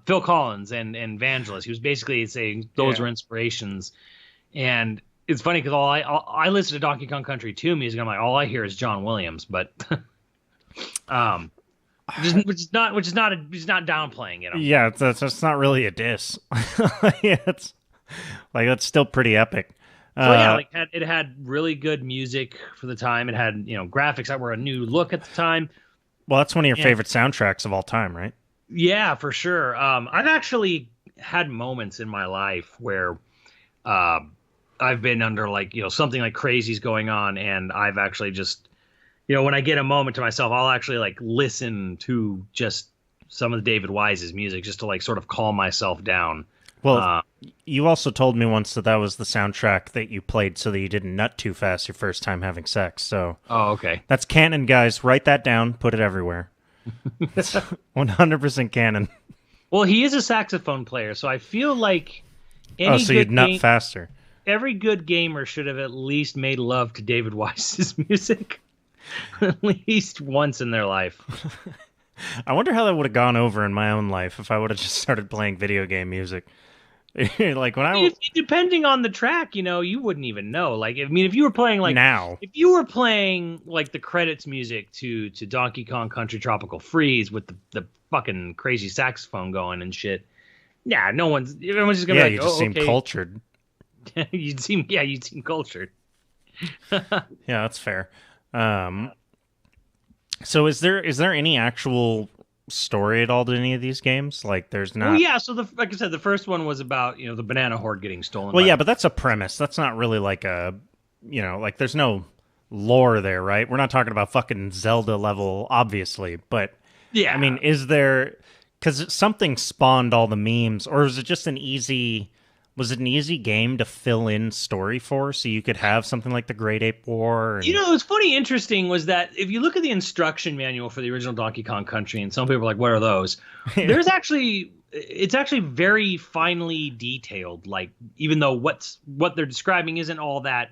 Speaker 1: Phil Collins and Vangelis. He was basically saying those were inspirations, and it's funny because I listen to Donkey Kong Country 2 music. I'm like, all I hear is John Williams, but which is not downplaying it.
Speaker 2: Yeah, that's not really a diss. It's like that's still pretty epic.
Speaker 1: So yeah, like it had really good music for the time. It had, graphics that were a new look at the time.
Speaker 2: Well, that's one of your favorite soundtracks of all time, right?
Speaker 1: Yeah, for sure. I've actually had moments in my life where I've been under something like crazy's going on, and I've actually just, when I get a moment to myself, I'll actually like listen to just some of David Wise's music just to like sort of calm myself down.
Speaker 2: Well, you also told me once that was the soundtrack that you played so that you didn't nut too fast your first time having sex. So,
Speaker 1: okay,
Speaker 2: that's canon, guys. Write that down. Put it everywhere. It's 100% canon.
Speaker 1: Well, he is a saxophone player, so I feel like
Speaker 2: so you'd nut faster.
Speaker 1: Every good gamer should have at least made love to David Wise's music at least once in their life.
Speaker 2: I wonder how that would have gone over in my own life if I would have just started playing video game music. Like when
Speaker 1: depending on the track, you wouldn't even know. Like, I mean, if you were playing if you were playing like the credits music to Donkey Kong Country Tropical Freeze with the fucking crazy saxophone going and shit, yeah, everyone's just gonna be like,
Speaker 2: you just seem
Speaker 1: okay.
Speaker 2: Cultured.
Speaker 1: you'd seem cultured.
Speaker 2: Yeah, that's fair. So is there any actual story at all to any of these games? Like, there's not.
Speaker 1: Well, yeah. So like I said, the first one was about the banana horde getting stolen.
Speaker 2: Well, yeah, but that's a premise. That's not really like a, like there's no lore there, right? We're not talking about fucking Zelda level, obviously. But yeah, I mean, is there? Because something spawned all the memes, or is it just an easy? Was it an easy game to fill in story for, so you could have something like the Great Ape War? And...
Speaker 1: what's funny, interesting was that if you look at the instruction manual for the original Donkey Kong Country, and some people are like, "What are those?" It's actually very finely detailed. Like, even though what they're describing isn't all that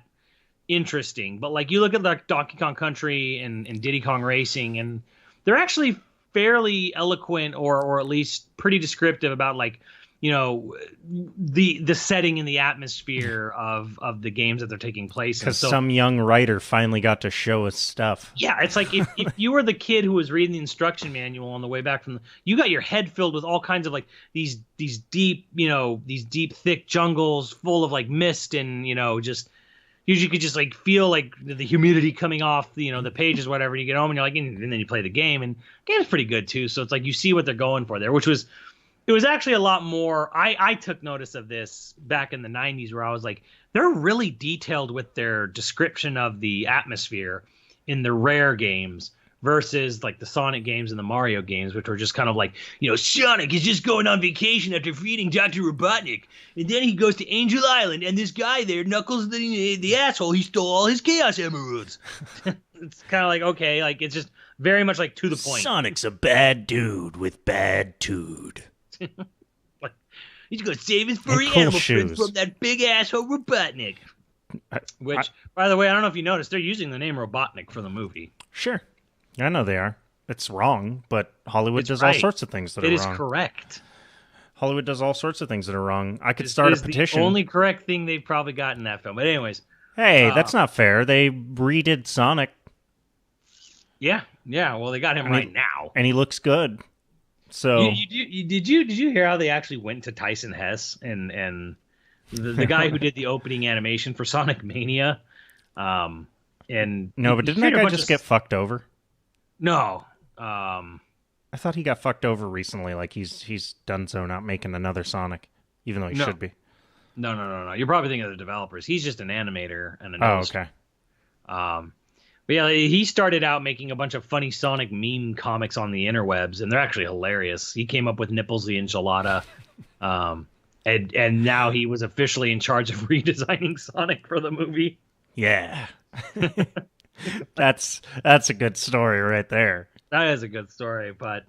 Speaker 1: interesting, but like you look at like Donkey Kong Country and Diddy Kong Racing, and they're actually fairly eloquent or at least pretty descriptive about like. The setting and the atmosphere of the games that they're taking place in.
Speaker 2: Because some young writer finally got to show us stuff.
Speaker 1: Yeah, it's like if you were the kid who was reading the instruction manual on the way back you got your head filled with all kinds of like these deep, these deep, thick jungles full of like mist and, just usually you could just like feel like the humidity coming off, the pages, whatever. And you get home and you're like, and then you play the game, and the game's pretty good too. So it's like you see what they're going for there, it was actually a lot more. I took notice of this back in the 90s where I was like, they're really detailed with their description of the atmosphere in the Rare games versus like the Sonic games and the Mario games, which were just kind of like, Sonic is just going on vacation after feeding Dr. Robotnik. And then he goes to Angel Island, and this guy there, Knuckles the asshole, he stole all his Chaos Emeralds. It's kind of like, okay, like it's just very much like to the point.
Speaker 2: Sonic's a bad dude with bad tude.
Speaker 1: Like, he's gonna save his furry animal friends from that big asshole Robotnik. Which, by the way, I don't know if you noticed, they're using the name Robotnik for the movie.
Speaker 2: Sure, I know they are. It's wrong, but Hollywood does all sorts of things that are wrong.
Speaker 1: It is correct.
Speaker 2: Hollywood does all sorts of things that are wrong. I could start a petition.
Speaker 1: The only correct thing they've probably got in that film. But anyways,
Speaker 2: hey, that's not fair. They redid Sonic.
Speaker 1: Yeah. Well, they got him right now,
Speaker 2: and he looks good. So
Speaker 1: did you hear how they actually went to Tyson Hess and the guy who did the opening animation for Sonic Mania? But didn't that guy just get fucked over? No.
Speaker 2: I thought he got fucked over recently. Like he's done so, not making another Sonic, even though he should be.
Speaker 1: No. You're probably thinking of the developers. He's just an animator and an
Speaker 2: okay.
Speaker 1: But yeah, he started out making a bunch of funny Sonic meme comics on the interwebs, and they're actually hilarious. He came up with Nipples the Enchilada, and now he was officially in charge of redesigning Sonic for the movie.
Speaker 2: Yeah, that's a good story right there.
Speaker 1: That is a good story, but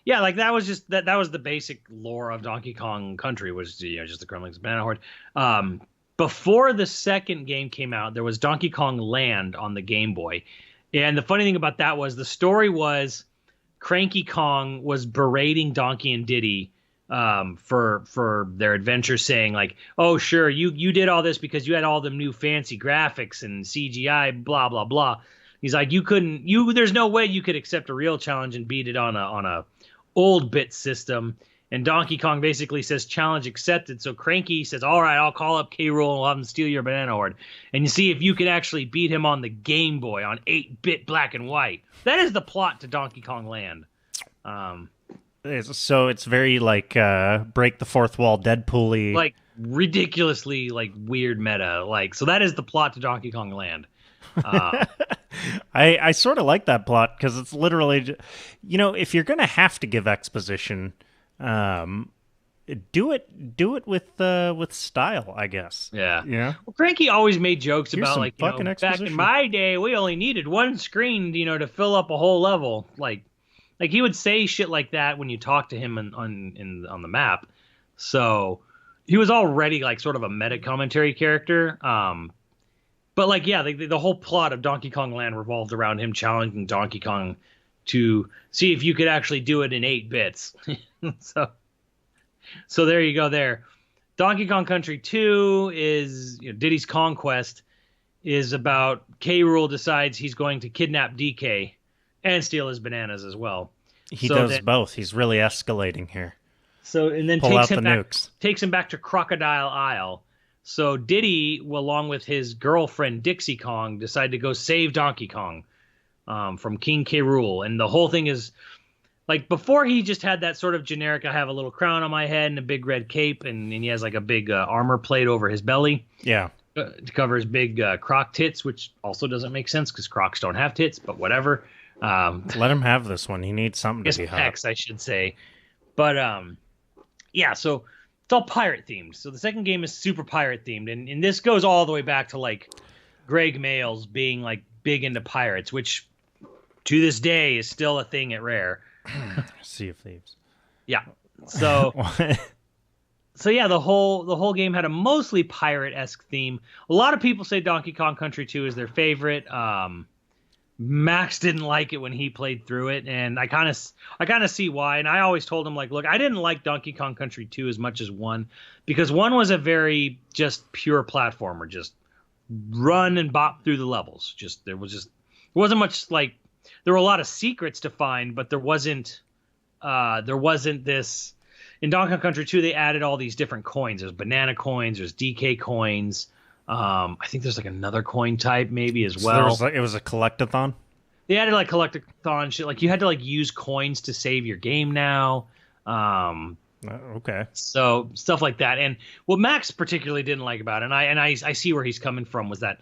Speaker 1: yeah, like that was just that was the basic lore of Donkey Kong Country, was just the Kremlings Banana Horde. Before the second game came out, there was Donkey Kong Land on the Game Boy. And the funny thing about that was the story was Cranky Kong was berating Donkey and Diddy for their adventure, saying like, oh, sure, you did all this because you had all the new fancy graphics and CGI, blah, blah, blah. He's like, there's no way you could accept a real challenge and beat it on a old bit system. And Donkey Kong basically says challenge accepted. So Cranky says, all right, I'll call up K. Rool and we'll have him steal your banana horde. And you see if you can actually beat him on the Game Boy on 8-bit black and white. That is the plot to Donkey Kong Land.
Speaker 2: So it's very like break the fourth wall, Deadpool-y.
Speaker 1: Like ridiculously like weird meta. Like, so that is the plot to Donkey Kong Land.
Speaker 2: I sort of like that plot because it's literally, if you're going to have to give exposition, do it with style, I guess.
Speaker 1: Yeah.
Speaker 2: Yeah.
Speaker 1: Well, Cranky always made jokes
Speaker 2: Here's
Speaker 1: about like, back in my day, we only needed one screen, to fill up a whole level. Like he would say shit like that when you talk to him on the map. So he was already like sort of a meta commentary character. But like, yeah, the whole plot of Donkey Kong Land revolved around him challenging Donkey Kong to see if you could actually do it in 8 bits. So there you go there. Donkey Kong Country 2 is Diddy's Conquest is about K. Rool decides he's going to kidnap DK and steal his bananas as well.
Speaker 2: He does both. He's really escalating here.
Speaker 1: So and then takes him back to Crocodile Isle. So Diddy, along with his girlfriend Dixie Kong, decide to go save Donkey Kong from King K. Rool. And the whole thing is, like, before he just had that sort of generic, I have a little crown on my head and a big red cape, and he has like a big armor plate over his belly.
Speaker 2: Yeah.
Speaker 1: To cover his big croc tits, which also doesn't make sense because crocs don't have tits, but whatever.
Speaker 2: Let him have this one. He needs something to be hot.
Speaker 1: Pecs, I should say. But, yeah, so it's all pirate themed. So the second game is super pirate themed, and this goes all the way back to like Greg Mayles being like big into pirates, which to this day is still a thing at Rare.
Speaker 2: Sea of Thieves.
Speaker 1: Yeah. So so yeah, the whole game had a mostly pirate-esque theme. A lot of people say Donkey Kong Country 2 is their favorite. Max didn't like it when he played through it, and I kind of see why. And I always told him, like, look, I didn't like Donkey Kong Country 2 as much as 1 because 1 was a very just pure platformer, just run and bop through the levels. There wasn't much, like, there were a lot of secrets to find, but there wasn't this. In Donkey Kong Country 2, they added all these different coins. There's banana coins, there's DK coins. I think there's like another coin type maybe as well.
Speaker 2: So it was a collectathon?
Speaker 1: They added like collectathon shit. Like you had to like use coins to save your game now.
Speaker 2: Okay.
Speaker 1: So stuff like that. And what Max particularly didn't like about it, and I see where he's coming from, was that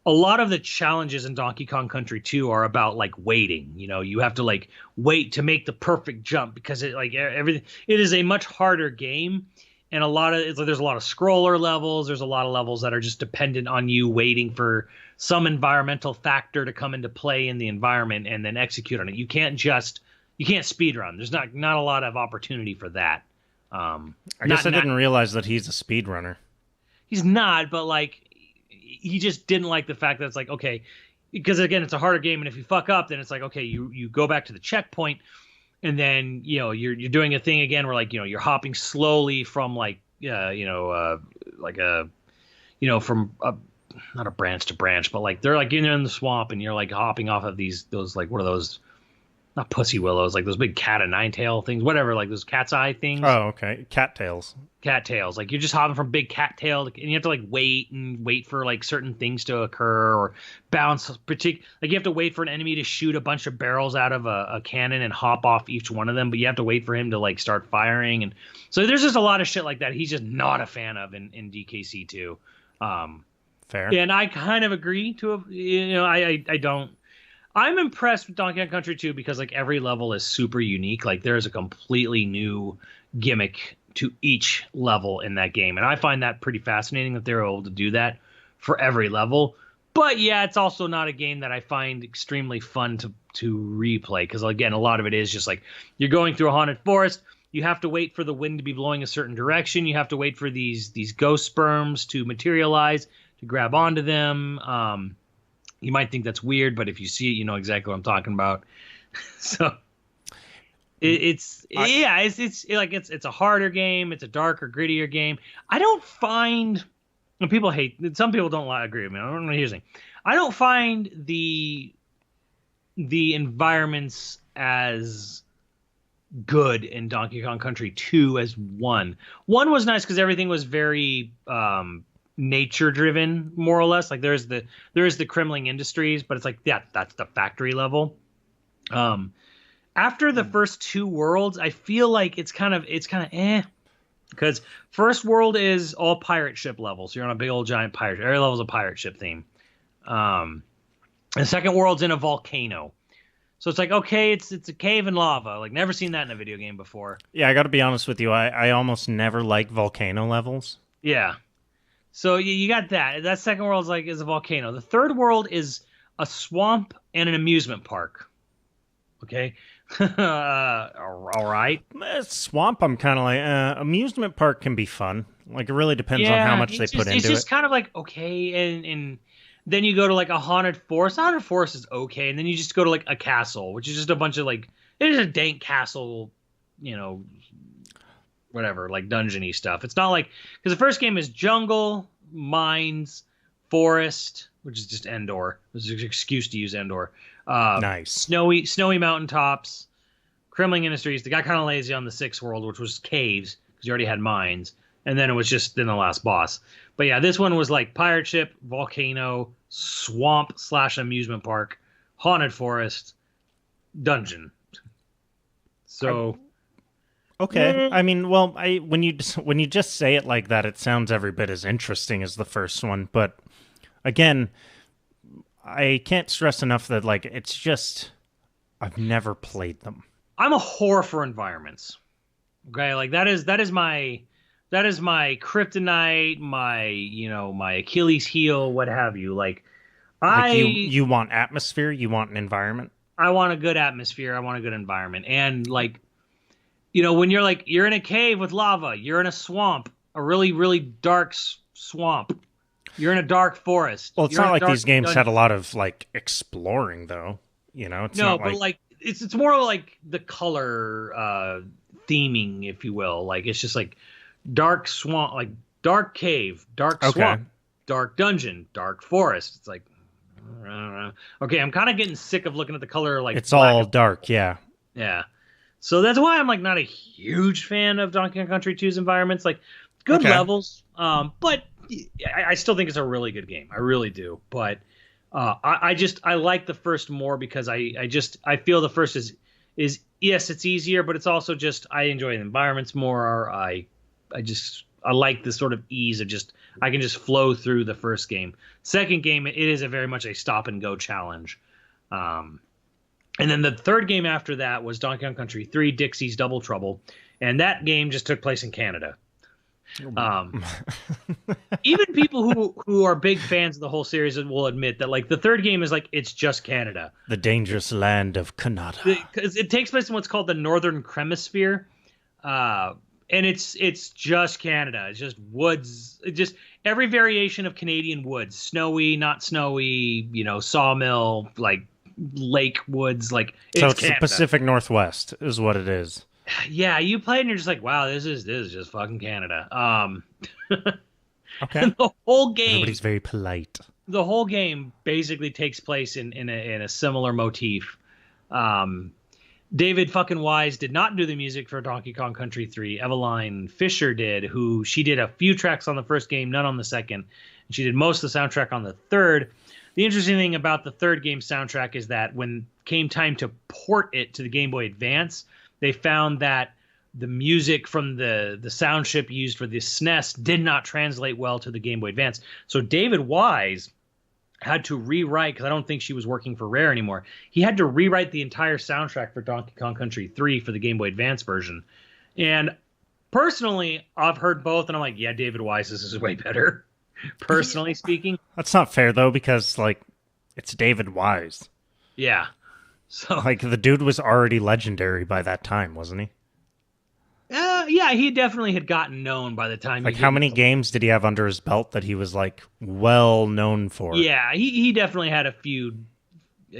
Speaker 1: a lot of the challenges in Donkey Kong Country 2 are about like waiting. You have to like wait to make the perfect jump because it is a much harder game. And there's a lot of scroller levels. There's a lot of levels that are just dependent on you waiting for some factor to come into play in the environment and then execute on it. You can't speed run. There's not a lot of opportunity for that.
Speaker 2: I guess I didn't realize that he's a speedrunner.
Speaker 1: He's not, but like he just didn't like the fact that it's like, okay, because again, it's a harder game, and if you fuck up, then it's like, okay, you go back to the checkpoint. And then, you're doing a thing again where like, you're hopping slowly from like, from not a branch to branch, but like they're like in the swamp and you're like hopping off of those like, what are those? Not pussy willows, like those big cat of nine tail things, whatever, like those cat's eye things.
Speaker 2: Oh, okay. Cattails.
Speaker 1: Like you're just hopping from big cat tail, and you have to like wait for like certain things to occur or bounce. Like you have to wait for an enemy to shoot a bunch of barrels out of a cannon and hop off each one of them, but you have to wait for him to like start firing. And so there's just a lot of shit like that he's just not a fan of in DKC 2.
Speaker 2: Fair.
Speaker 1: And I kind of agree to I don't. I'm impressed with Donkey Kong Country 2 because like every level is super unique. Like there's a completely new gimmick to each level in that game. And I find that pretty fascinating that they're able to do that for every level. But yeah, it's also not a game that I find extremely fun to replay. Because again, a lot of it is just like you're going through a haunted forest. You have to wait for the wind to be blowing a certain direction. You have to wait for these ghost sperms to materialize, to grab onto them. You might think that's weird, but if you see it, you know exactly what I'm talking about. So it's a harder game. It's a darker, grittier game. I don't find, and people hate, some people don't agree with me. I don't know what you're saying. I don't find the environments as good in Donkey Kong Country 2 as 1. 1 was nice because everything was very nature driven, more or less. Like there's the Kremling Industries, but it's like, yeah, that's the factory level. After the first 2 worlds, I feel like it's kind of eh. Because first world is all pirate ship levels. So you're on a big old giant pirate. Every level's a pirate ship theme. The second world's in a volcano. So it's like, okay, it's a cave and lava. Like, never seen that in a video game before.
Speaker 2: Yeah, I got to be honest with you. I almost never like volcano levels.
Speaker 1: Yeah. So you got that. That second world is a volcano. The third world is a swamp and an amusement park. Okay. All right.
Speaker 2: Swamp, I'm kind of like, amusement park can be fun. Like, it really depends on how much they put into it.
Speaker 1: It's just kind of like, okay, and then you go to like a haunted forest. Haunted forest is okay, and then you just go to like a castle, which is just a bunch of like, it is a dank castle, you know, whatever, like dungeony stuff. It's not like, because the first game is jungle, mines, forest, which is just Endor. There's an excuse to use Endor.
Speaker 2: Nice.
Speaker 1: Snowy mountaintops, Kremling Industries. They got kind of lazy on the sixth world, which was caves, because you already had mines. And then it was just then the last boss. But yeah, this one was like pirate ship, volcano, swamp / amusement park, haunted forest, dungeon. So,
Speaker 2: okay. I mean, well, when you just say it like that, it sounds every bit as interesting as the first one. But again, I can't stress enough that like it's just I've never played them.
Speaker 1: I'm a whore for environments. Okay, like that is my kryptonite, my Achilles heel, what have you. Like
Speaker 2: you want atmosphere, you want an environment.
Speaker 1: I want a good atmosphere, I want a good environment. And like, when you're in a cave with lava, you're in a swamp, a really, really dark swamp. You're in a dark forest.
Speaker 2: Well, it's not like these games had a lot of like exploring though. It's
Speaker 1: no,
Speaker 2: not
Speaker 1: but like it's more like the color theming, if you will. Like it's just like dark swamp, like dark cave, dark swamp, dark dungeon, dark forest. It's like, I don't know. Okay, I'm kind of getting sick of looking at the color. Like
Speaker 2: it's all dark, yeah.
Speaker 1: Yeah. So that's why I'm like not a huge fan of Donkey Kong Country 2's environments. Like good levels, but I still think it's a really good game. I really do. But I like the first more because I feel the first is yes, it's easier, but it's also just I enjoy the environments more. I like the sort of ease of just I can just flow through the first game. Second game, it is very much a stop and go challenge. And then the third game after that was Donkey Kong Country 3 Dixie's Double Trouble, and that game just took place in Canada. Even people who are big fans of the whole series will admit that like the third game is like it's just Canada,
Speaker 2: the dangerous land of Canada,
Speaker 1: because it takes place in what's called the Northern Hemisphere, and it's just Canada. It's just woods, just every variation of Canadian woods, snowy, not snowy, sawmill, like lake woods, like
Speaker 2: it's Canada. The Pacific Northwest is what it is.
Speaker 1: Yeah, you play and you're just like, wow, this is just fucking Canada.
Speaker 2: Okay.
Speaker 1: And the whole game,
Speaker 2: everybody's very polite.
Speaker 1: The whole game basically takes place in a similar motif. David fucking Wise did not do the music for Donkey Kong Country 3. Eveline Fisher did, she did a few tracks on the first game, none on the second. And she did most of the soundtrack on the third. The interesting thing about the third game soundtrack is that when came time to port it to the Game Boy Advance, they found that the music from the sound chip used for the SNES did not translate well to the Game Boy Advance. So David Wise had to rewrite, because I don't think she was working for Rare anymore. He had to rewrite the entire soundtrack for Donkey Kong Country 3 for the Game Boy Advance version. And personally, I've heard both, and I'm like, yeah, David Wise, this is way better, personally speaking.
Speaker 2: That's not fair, though, because, like, it's David Wise.
Speaker 1: Yeah. So,
Speaker 2: like, the dude was already legendary by that time, wasn't he?
Speaker 1: Yeah, he definitely had gotten known by the time.
Speaker 2: Like, how many games did he have under his belt that he was, like, well known for?
Speaker 1: Yeah, he definitely had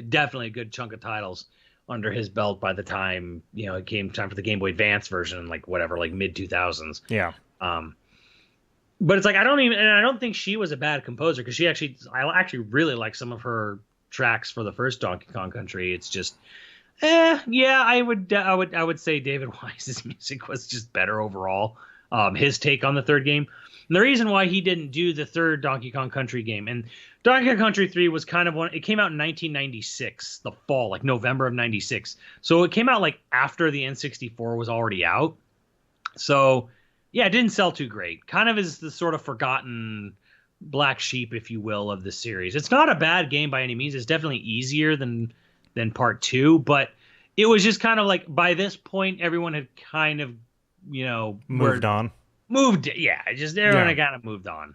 Speaker 1: definitely a good chunk of titles under his belt by the time, it came time for the Game Boy Advance version, like, whatever, like, mid-2000s.
Speaker 2: Yeah.
Speaker 1: But it's like, I don't think she was a bad composer, because I actually really like some of her tracks for the first Donkey Kong Country. It's just, Yeah, I would say David Wise's music was just better overall. His take on the third game. And the reason why he didn't do the third Donkey Kong Country game, and Donkey Kong Country 3 was kind of it came out in 1996, the fall, like November of 96. So it came out like after the N64 was already out. So yeah, it didn't sell too great. Kind of is the sort of forgotten black sheep, if you will, of the series. It's not a bad game by any means. It's definitely easier than part 2, but it was just kind of like by this point everyone had kind of,
Speaker 2: moved on.
Speaker 1: Everyone had kind of moved on.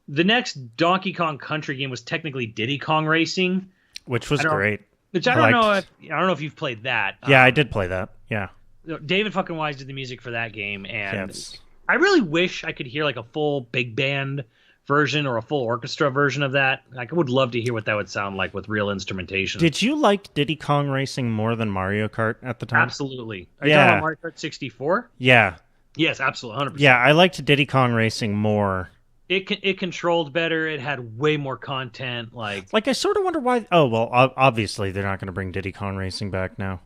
Speaker 1: The next Donkey Kong Country game was technically Diddy Kong Racing,
Speaker 2: which was great.
Speaker 1: Which I don't know if you've played that.
Speaker 2: Yeah, I did play that. Yeah.
Speaker 1: David fucking Wise did the music for that game, and I really wish I could hear like a full big band version or a full orchestra version of that. Like, I would love to hear what that would sound like with real instrumentation.
Speaker 2: Did you like Diddy Kong Racing more than Mario Kart at the time?
Speaker 1: Absolutely. Are you talking about Mario Kart 64?
Speaker 2: Yeah.
Speaker 1: Yes, absolutely, 100%.
Speaker 2: Yeah, I liked Diddy Kong Racing more.
Speaker 1: It controlled better. It had way more content. Like
Speaker 2: I sort of wonder why. Oh well, obviously they're not going to bring Diddy Kong Racing back now.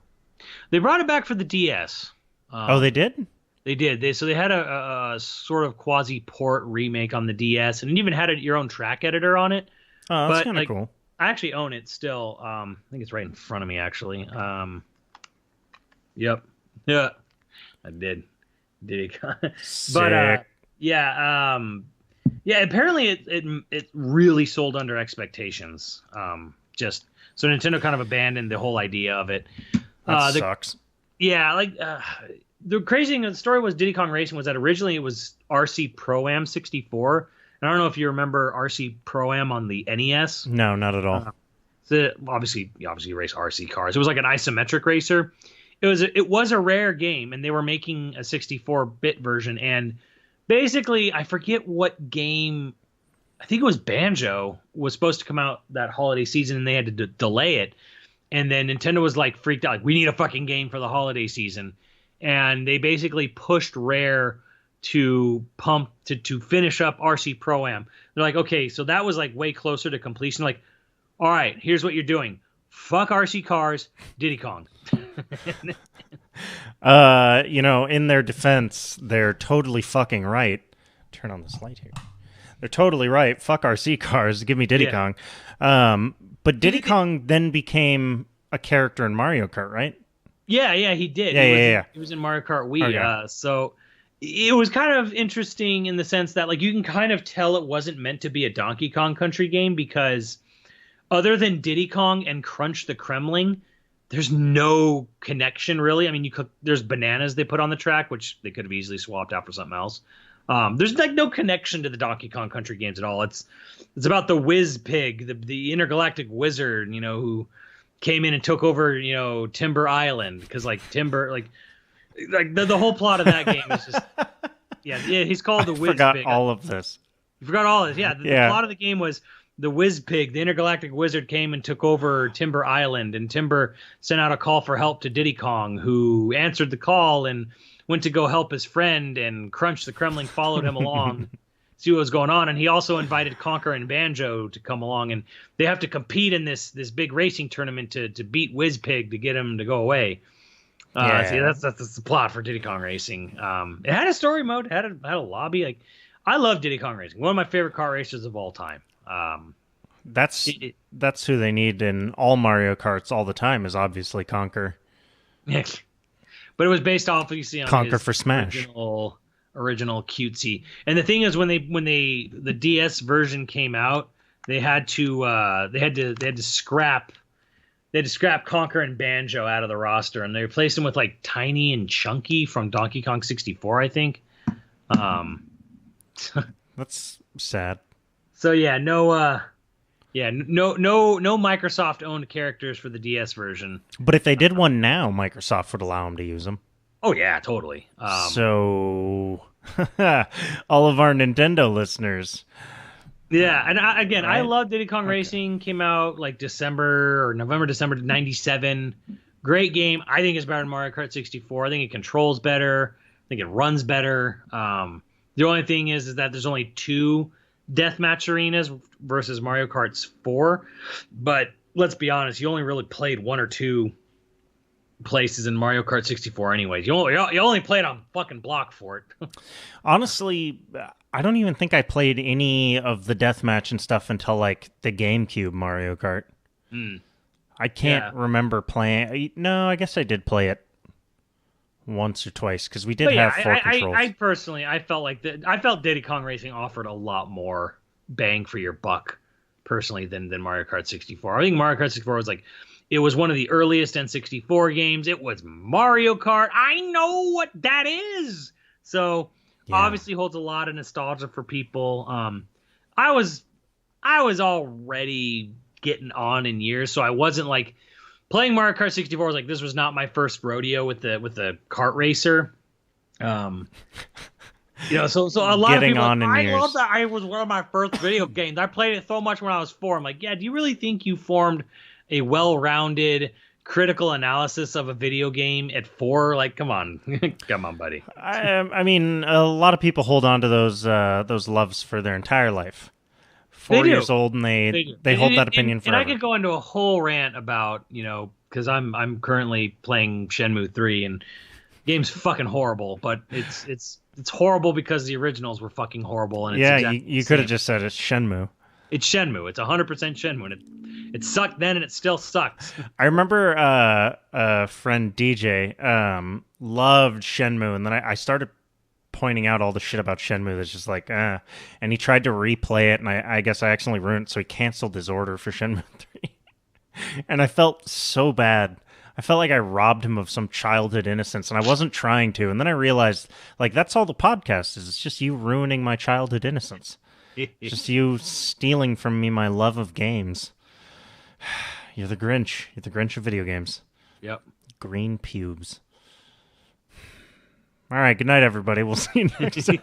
Speaker 1: They brought it back for the DS.
Speaker 2: They did.
Speaker 1: They did. They had a sort of quasi port remake on the DS, and it even had your own track editor on it.
Speaker 2: Oh, that's kind of cool.
Speaker 1: I actually own it still. I think it's right in front of me actually. Yep. Yeah, I did. Diddy Kong. But yeah. Yeah, apparently it really sold under expectations. Just so Nintendo kind of abandoned the whole idea of it.
Speaker 2: That sucks.
Speaker 1: Yeah, the crazy thing of the story was Diddy Kong Racing was that originally it was RC Pro-Am 64. And I don't know if you remember RC Pro-Am on the NES.
Speaker 2: No, not at all.
Speaker 1: So obviously you race RC cars. It was like an isometric racer. It was a rare game, and they were making a 64-bit version, and basically, I forget what game, I think it was Banjo, was supposed to come out that holiday season, and they had to delay it. And then Nintendo was like freaked out, like, we need a fucking game for the holiday season. And they basically pushed Rare to finish up RC Pro-Am. They're like, okay, so that was like way closer to completion. Like, all right, here's what you're doing. Fuck RC cars, Diddy Kong.
Speaker 2: In their defense, they're totally fucking right. Turn on this light here. They're totally right. Fuck RC cars. Give me Diddy Kong. But Diddy Kong then became a character in Mario Kart, right?
Speaker 1: Yeah, he did. He was in Mario Kart Wii. Okay. So it was kind of interesting in the sense that, like, you can kind of tell it wasn't meant to be a Donkey Kong Country game because other than Diddy Kong and Crunch the Kremling, there's no connection really. I mean, there's bananas they put on the track, which they could have easily swapped out for something else. There's like no connection to the Donkey Kong Country games at all. It's about the Whiz Pig, the intergalactic wizard, who came in and took over, Timber Island, because like Timber, like the whole plot of that game is just yeah. He's called the Whiz Pig.
Speaker 2: Forgot all of this.
Speaker 1: You forgot all of this. Yeah, the plot of the game was the Whiz Pig, the intergalactic wizard, came and took over Timber Island, and Timber sent out a call for help to Diddy Kong, who answered the call and went to go help his friend, and Crunch the Kremling followed him along, see what was going on. And he also invited Conker and Banjo to come along, and they have to compete in this big racing tournament to beat Whiz Pig to get him to go away. See, that's the plot for Diddy Kong Racing. It had a story mode, had a lobby. Like, I love Diddy Kong Racing, one of my favorite car racers of all time.
Speaker 2: That's who they need in all Mario Karts all the time, is obviously Conker.
Speaker 1: Yeah. But it was based off, you see, on
Speaker 2: Conker
Speaker 1: his
Speaker 2: for Smash.
Speaker 1: Original cutesy. And the thing is, when the DS version came out, they had to scrap Conker and Banjo out of the roster, and they replaced them with like Tiny and Chunky from Donkey Kong 64, I think.
Speaker 2: That's sad.
Speaker 1: So yeah, no Microsoft owned characters for the DS version.
Speaker 2: But if they did one now, Microsoft would allow them to use them.
Speaker 1: Oh yeah, totally.
Speaker 2: So all of our Nintendo listeners.
Speaker 1: Yeah, and I love Diddy Kong Racing. Came out like November, December 97. Great game. I think it's better than Mario Kart 64. I think it controls better. I think it runs better. The only thing is that there's only 2 deathmatch arenas versus Mario Kart's 4. But let's be honest, you only really played one or two places in Mario Kart 64 anyways. You only played on fucking block for it.
Speaker 2: Honestly, I don't even think I played any of the deathmatch and stuff until like the GameCube Mario Kart. I can't remember playing. No, I guess I did play it once or twice because we did have four controls.
Speaker 1: I personally, I felt Diddy Kong Racing offered a lot more bang for your buck personally than Mario Kart 64. I think Mario Kart 64 was like, it was one of the earliest N64 games. It was Mario Kart. I know what that is. So obviously holds a lot of nostalgia for people. I was already getting on in years, so I wasn't like playing Mario Kart 64 was like, this was not my first rodeo with the kart racer. You know, so a lot
Speaker 2: getting
Speaker 1: of people
Speaker 2: on
Speaker 1: like,
Speaker 2: in
Speaker 1: I
Speaker 2: years.
Speaker 1: love that. I was one of my first video games. I played it so much when I was 4. I'm like, yeah, do you really think you formed a well-rounded critical analysis of a video game at 4? Like, come on. Come on, buddy.
Speaker 2: I mean, a lot of people hold on to those loves for their entire life. 4 years old, and they hold that opinion forever.
Speaker 1: And I could go into a whole rant about, you know, because I'm currently playing Shenmue 3, and the game's fucking horrible, but it's horrible because the originals were fucking horrible. And it's
Speaker 2: you could have just said it's Shenmue.
Speaker 1: It's Shenmue. It's 100% Shenmue. And it sucked then, and it still sucks.
Speaker 2: I remember a friend DJ loved Shenmue, and then I started pointing out all the shit about Shenmue that's just like, and he tried to replay it, and I guess I accidentally ruined it, so he canceled his order for Shenmue 3. And I felt so bad. I felt like I robbed him of some childhood innocence, and I wasn't trying to. And then I realized, like, that's all the podcast is. It's just you ruining my childhood innocence. Just you stealing from me my love of games. You're the Grinch. You're the Grinch of video games.
Speaker 1: Yep.
Speaker 2: Green pubes. All right, good night, everybody. We'll see you next time.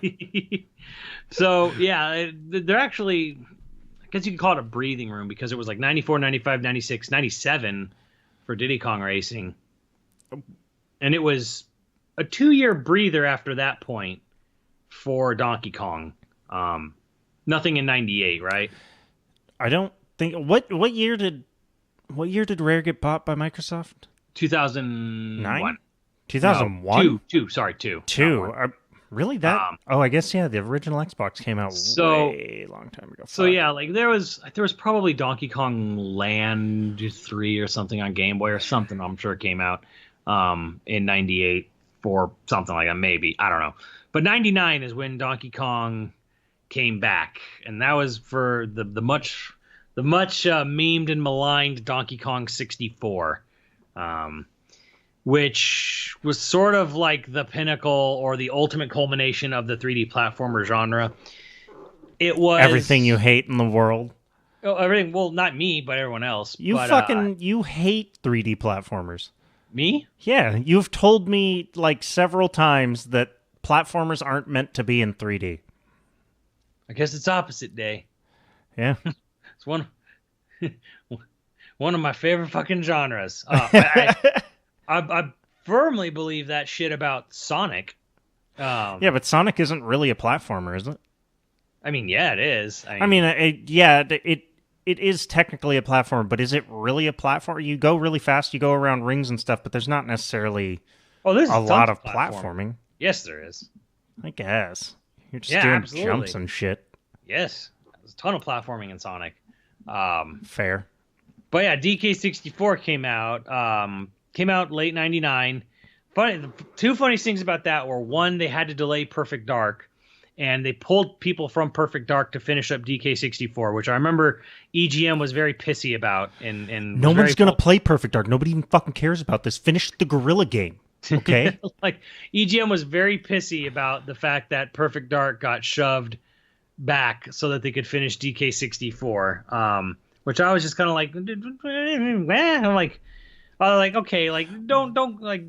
Speaker 1: So, yeah, they're actually, I guess you could call it a breathing room because it was like 94, 95, 96, 97 for Diddy Kong Racing. And it was a 2-year breather after that point for Donkey Kong. Nothing in 98, right?
Speaker 2: I don't think... What year did Rare get bought by Microsoft?
Speaker 1: 2001.
Speaker 2: 2001?
Speaker 1: No, 2. Sorry, 2.
Speaker 2: 2. Really? That? I guess, yeah, the original Xbox came out way long time ago.
Speaker 1: So, yeah, like there was probably Donkey Kong Land 3 or something on Game Boy or something. I'm sure it came out in 98 for something like that, maybe. I don't know. But 99 is when Donkey Kong came back, and that was for the much memed and maligned Donkey Kong 64. Which was sort of like the pinnacle or the ultimate culmination of the 3D platformer genre. It was
Speaker 2: everything you hate in the world.
Speaker 1: Oh, everything. Well, not me, but everyone else.
Speaker 2: You hate 3D platformers.
Speaker 1: Me?
Speaker 2: Yeah, you've told me like several times that platformers aren't meant to be in 3D.
Speaker 1: I guess it's opposite day.
Speaker 2: Yeah,
Speaker 1: it's one of my favorite fucking genres. I firmly believe that shit about Sonic.
Speaker 2: Yeah, but Sonic isn't really a platformer, is it?
Speaker 1: I mean, yeah, it is.
Speaker 2: It is technically a platformer, but is it really a platform? You go really fast, you go around rings and stuff, but there's not necessarily a lot of platforming.
Speaker 1: Yes, there is.
Speaker 2: I guess. You're just doing jumps and shit.
Speaker 1: Yes. There's a ton of platforming in Sonic.
Speaker 2: Fair.
Speaker 1: But yeah, DK64 came out late 99. The two funniest things about that were, one, they had to delay Perfect Dark, and they pulled people from Perfect Dark to finish up DK64, which I remember EGM was very pissy about. And
Speaker 2: no one's going to play Perfect Dark. Nobody even fucking cares about this. Finish the Gorilla game, okay?
Speaker 1: Like, EGM was very pissy about the fact that Perfect Dark got shoved back so that they could finish DK64, which I was just kind of like, I'm like, okay, like don't like,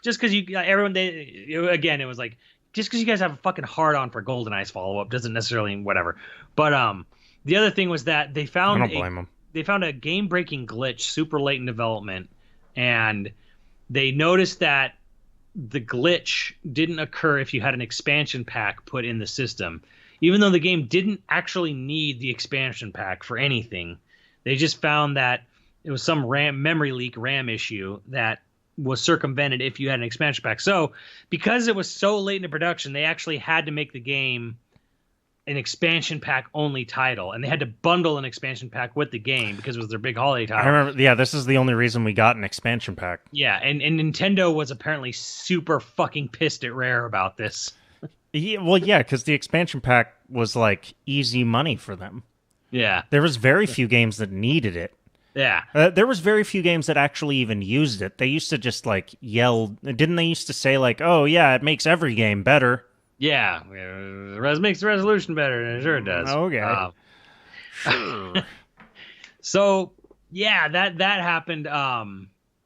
Speaker 1: just because again, it was like, just because you guys have a fucking hard on for GoldenEye's follow up doesn't necessarily whatever. But the other thing was that they found a game breaking glitch super late in development, and they noticed that the glitch didn't occur if you had an expansion pack put in the system, even though the game didn't actually need the expansion pack for anything. They just found that it was some memory leak RAM issue that was circumvented if you had an expansion pack. So because it was so late into production, they actually had to make the game an expansion pack only title, and they had to bundle an expansion pack with the game because it was their big holiday title.
Speaker 2: I remember, yeah, this is the only reason we got an expansion pack.
Speaker 1: Yeah, and Nintendo was apparently super fucking pissed at Rare about this.
Speaker 2: Yeah, well, yeah, because the expansion pack was like easy money for them.
Speaker 1: Yeah.
Speaker 2: There was very few games that needed it.
Speaker 1: Yeah.
Speaker 2: There was very few games that actually even used it. They used to just like yell. Didn't they used to say like, oh yeah, it makes every game better?
Speaker 1: Yeah. It makes the resolution better. And sure it does.
Speaker 2: Okay. Sure.
Speaker 1: So yeah, that happened.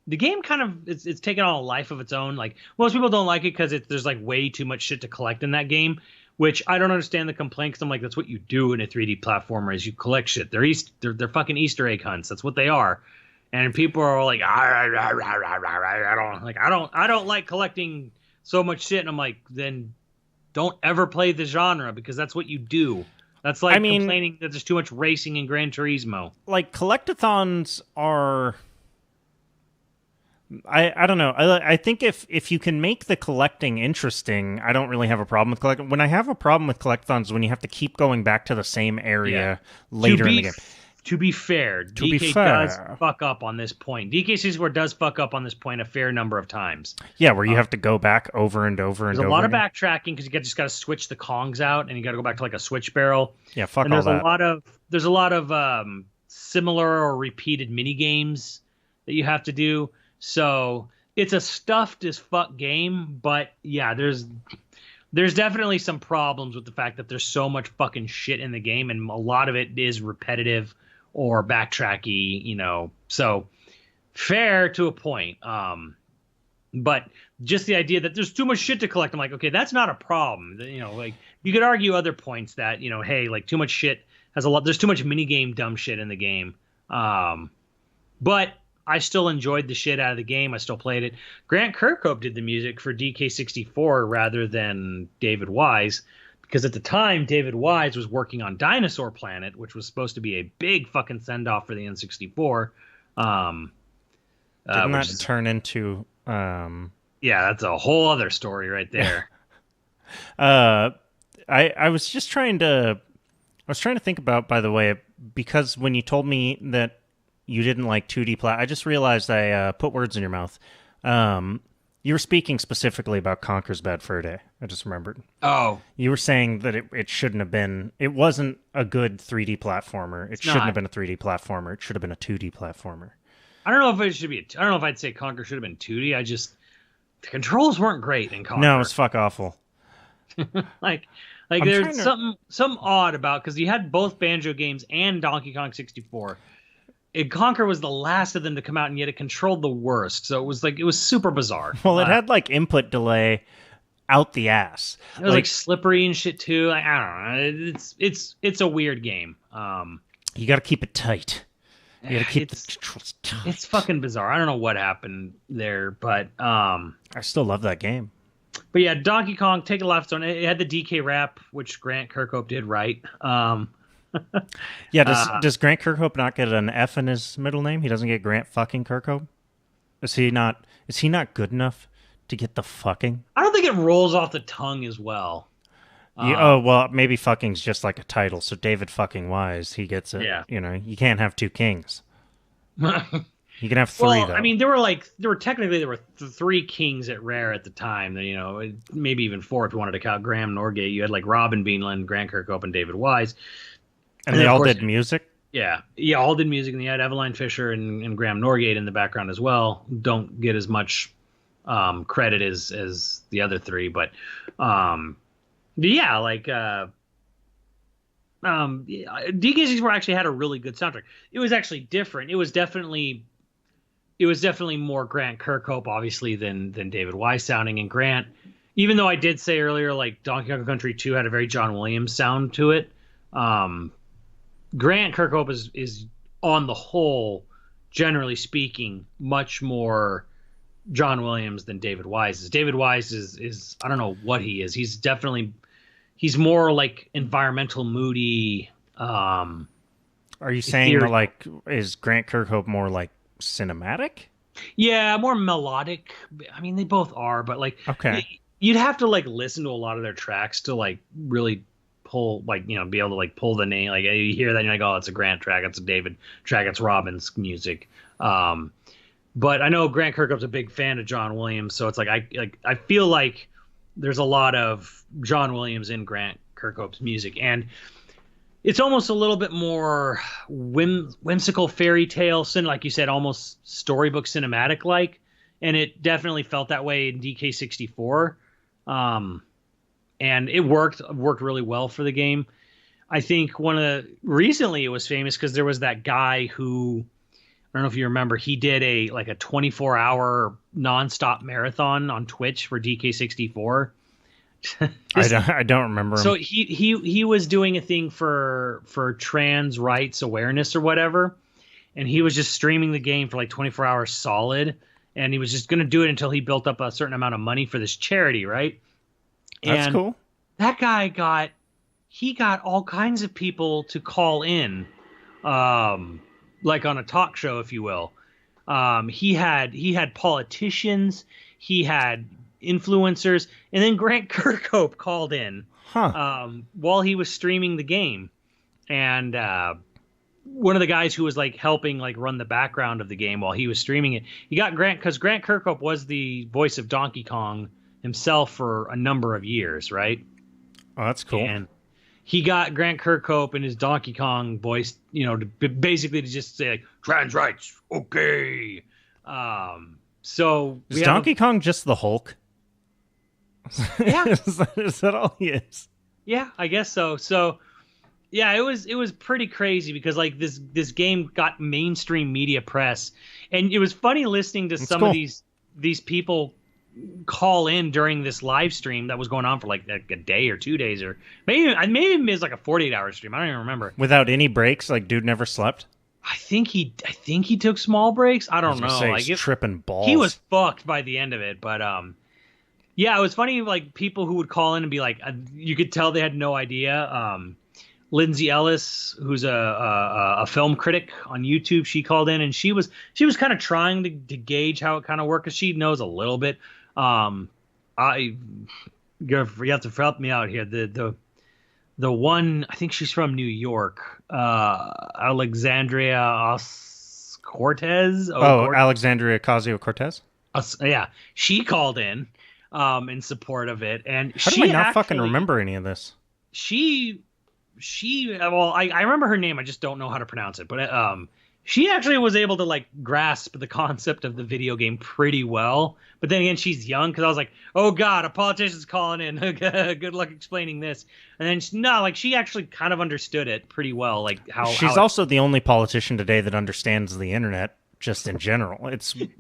Speaker 1: The game kind of it's taken on a life of its own. Like most people don't like it because there's like way too much shit to collect in that game. Which I don't understand the complaint because I'm like, that's what you do in a 3D platformer is you collect shit. They're fucking Easter egg hunts. That's what they are. And people are like, I don't like collecting so much shit. And I'm like, then don't ever play the genre because that's what you do. That's like complaining that there's too much racing in Gran Turismo.
Speaker 2: Like collectathons are. I don't know. I think if you can make the collecting interesting, I don't really have a problem with collecting. When I have a problem with collectathons is when you have to keep going back to the same area later in the game.
Speaker 1: To be fair, DK does fuck up on this point. DK64 does fuck up on this point a fair number of times.
Speaker 2: Yeah, where you have to go back over and over and over.
Speaker 1: There's a lot of backtracking because you just got to switch the Kongs out and you got to go back to like a switch barrel.
Speaker 2: Yeah, fuck
Speaker 1: and
Speaker 2: all that.
Speaker 1: There's a lot of similar or repeated mini games that you have to do. So it's a stuffed as fuck game, but yeah, there's definitely some problems with the fact that there's so much fucking shit in the game, and a lot of it is repetitive or backtracky, you know. So fair to a point. But just the idea that there's too much shit to collect, I'm like, okay, that's not a problem. You know, like you could argue other points that, you know, hey, like too much shit there's too much minigame dumb shit in the game. But I still enjoyed the shit out of the game. I still played it. Grant Kirkhope did the music for DK64 rather than David Wise, because at the time, David Wise was working on Dinosaur Planet, which was supposed to be a big fucking send-off for the N64.
Speaker 2: Didn't that turn into...
Speaker 1: Yeah, that's a whole other story right there.
Speaker 2: I was just trying to... I was trying to think about, by the way, because when you told me that you didn't like 2D I just realized I put words in your mouth. You were speaking specifically about Conker's Bad Fur Day. I just remembered.
Speaker 1: Oh.
Speaker 2: You were saying that it shouldn't have been... It wasn't a good 3D platformer. It shouldn't have been a 3D platformer. It should have been a 2D platformer.
Speaker 1: I don't know if it should be... I don't know if I'd say Conker should have been 2D. The controls weren't great in Conker.
Speaker 2: No, it was fuck awful.
Speaker 1: like there's something odd about... Because you had both Banjo games and Donkey Kong 64... Conker was the last of them to come out, and yet it controlled the worst. So it was super bizarre.
Speaker 2: Well, it had like input delay out the ass.
Speaker 1: It was like slippery and shit too. Like, I don't know. It's a weird game.
Speaker 2: You got to keep it tight. You got to keep the controls tight.
Speaker 1: It's fucking bizarre. I don't know what happened there, but I
Speaker 2: still love that game.
Speaker 1: But yeah, Donkey Kong, Take a Life Zone. It had the DK rap, which Grant Kirkhope did right.
Speaker 2: Yeah, does Grant Kirkhope not get an F in his middle name? He doesn't get Grant fucking Kirkhope? Is he not good enough to get the fucking?
Speaker 1: I don't think it rolls off the tongue as well.
Speaker 2: Well, maybe fucking's just like a title. So David fucking Wise, he gets it.
Speaker 1: Yeah.
Speaker 2: You know, you can't have two kings. You can have three, though.
Speaker 1: I mean, there were three kings at Rare at the time. You know, maybe even four if you wanted to count Graham Norgate. You had like Robin Beanland, Grant Kirkhope, and David Wise.
Speaker 2: And they all did music?
Speaker 1: Yeah, all did music, and you had Eveline Fisher and Graham Norgate in the background as well. Don't get as much credit as the other three, but yeah, like DK64 actually had a really good soundtrack. It was actually different. It was definitely more Grant Kirkhope, obviously, than David Wise sounding. And Grant, even though I did say earlier, like Donkey Kong Country 2 had a very John Williams sound to it. Grant Kirkhope is on the whole, generally speaking, much more John Williams than David Wise is. David Wise is I don't know what he is. He's more like environmental, moody.
Speaker 2: Are you saying that, like, is Grant Kirkhope more like cinematic?
Speaker 1: Yeah, more melodic. I mean, they both are, but like, you'd have to like listen to a lot of their tracks to like really pull, like, you know, be able to like pull the name. Like you hear that and you're like, oh, it's a Grant track, it's a David track, it's Robin's music. But I know Grant Kirkhope's a big fan of John Williams, so it's like I feel like there's a lot of John Williams in Grant Kirkhope's music, and it's almost a little bit more whimsical fairy tale, like you said, almost storybook cinematic like, and it definitely felt that way in DK64. And it worked really well for the game. I think recently it was famous because there was that guy who, I don't know if you remember, he did a 24-hour nonstop marathon on Twitch for DK64.
Speaker 2: I don't remember him.
Speaker 1: So he was doing a thing for trans rights awareness or whatever, and he was just streaming the game for like 24 hours solid, and he was just going to do it until he built up a certain amount of money for this charity, right?
Speaker 2: That's cool.
Speaker 1: That guy got all kinds of people to call in, like on a talk show, if you will. He had politicians, he had influencers, and then Grant Kirkhope called in while he was streaming the game, and one of the guys who was like helping like run the background of the game while he was streaming it, he got Grant, because Grant Kirkhope was the voice of Donkey Kong himself for a number of years, right?
Speaker 2: Oh, that's cool.
Speaker 1: And he got Grant Kirkhope in his Donkey Kong voice, you know, basically to just say like, trans rights, okay. So
Speaker 2: is Donkey Kong just the Hulk?
Speaker 1: Yeah.
Speaker 2: Is that all he is?
Speaker 1: Yeah, I guess so. So yeah, it was pretty crazy because like this game got mainstream media press, and it was funny listening to some of these people call in during this live stream that was going on for like a day or 2 days, or maybe it was like a 48-hour stream. I don't even remember.
Speaker 2: Without any breaks, like dude never slept.
Speaker 1: I think he took small breaks. I don't know. Like
Speaker 2: tripping balls.
Speaker 1: He was fucked by the end of it, but yeah, it was funny. Like people who would call in and be like, you could tell they had no idea. Lindsay Ellis, who's a film critic on YouTube, she called in and she was kind of trying to gauge how it kind of worked, because she knows a little bit. You have to help me out here. The one, I think she's from New York, Alexandria Cortez.
Speaker 2: Alexandria Ocasio-Cortez.
Speaker 1: Yeah, she called in in support of it, and
Speaker 2: how do I not fucking remember any of this?
Speaker 1: Well, I remember her name, I just don't know how to pronounce it, but she actually was able to like grasp the concept of the video game pretty well. But then again, she's young, because I was like, oh god, a politician's calling in. Good luck explaining this. And then she actually kind of understood it pretty well, like how
Speaker 2: she's also the only politician today that understands the internet just in general. It's
Speaker 1: like,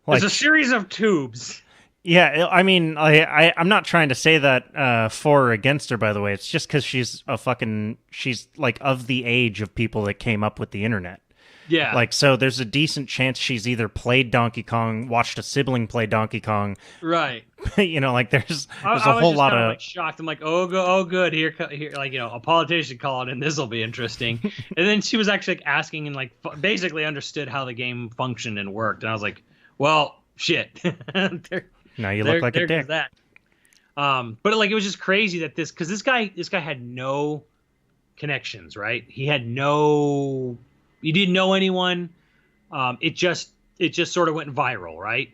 Speaker 1: it's a series of tubes.
Speaker 2: Yeah, I mean, I'm not trying to say that for or against her, by the way. It's just because she's like of the age of people that came up with the internet.
Speaker 1: Yeah.
Speaker 2: Like, so there's a decent chance she's either played Donkey Kong, watched a sibling play Donkey Kong.
Speaker 1: Right.
Speaker 2: You know, like there's a whole lot of...
Speaker 1: like shocked. I'm like, oh good, here, like, you know, a politician calling in, this will be interesting. And then she was actually like, asking and like basically understood how the game functioned and worked. And I was like, well, shit.
Speaker 2: Now you look like a dick.
Speaker 1: That. But like, it was just crazy that this guy had no connections, right? He didn't know anyone. It just sort of went viral, right?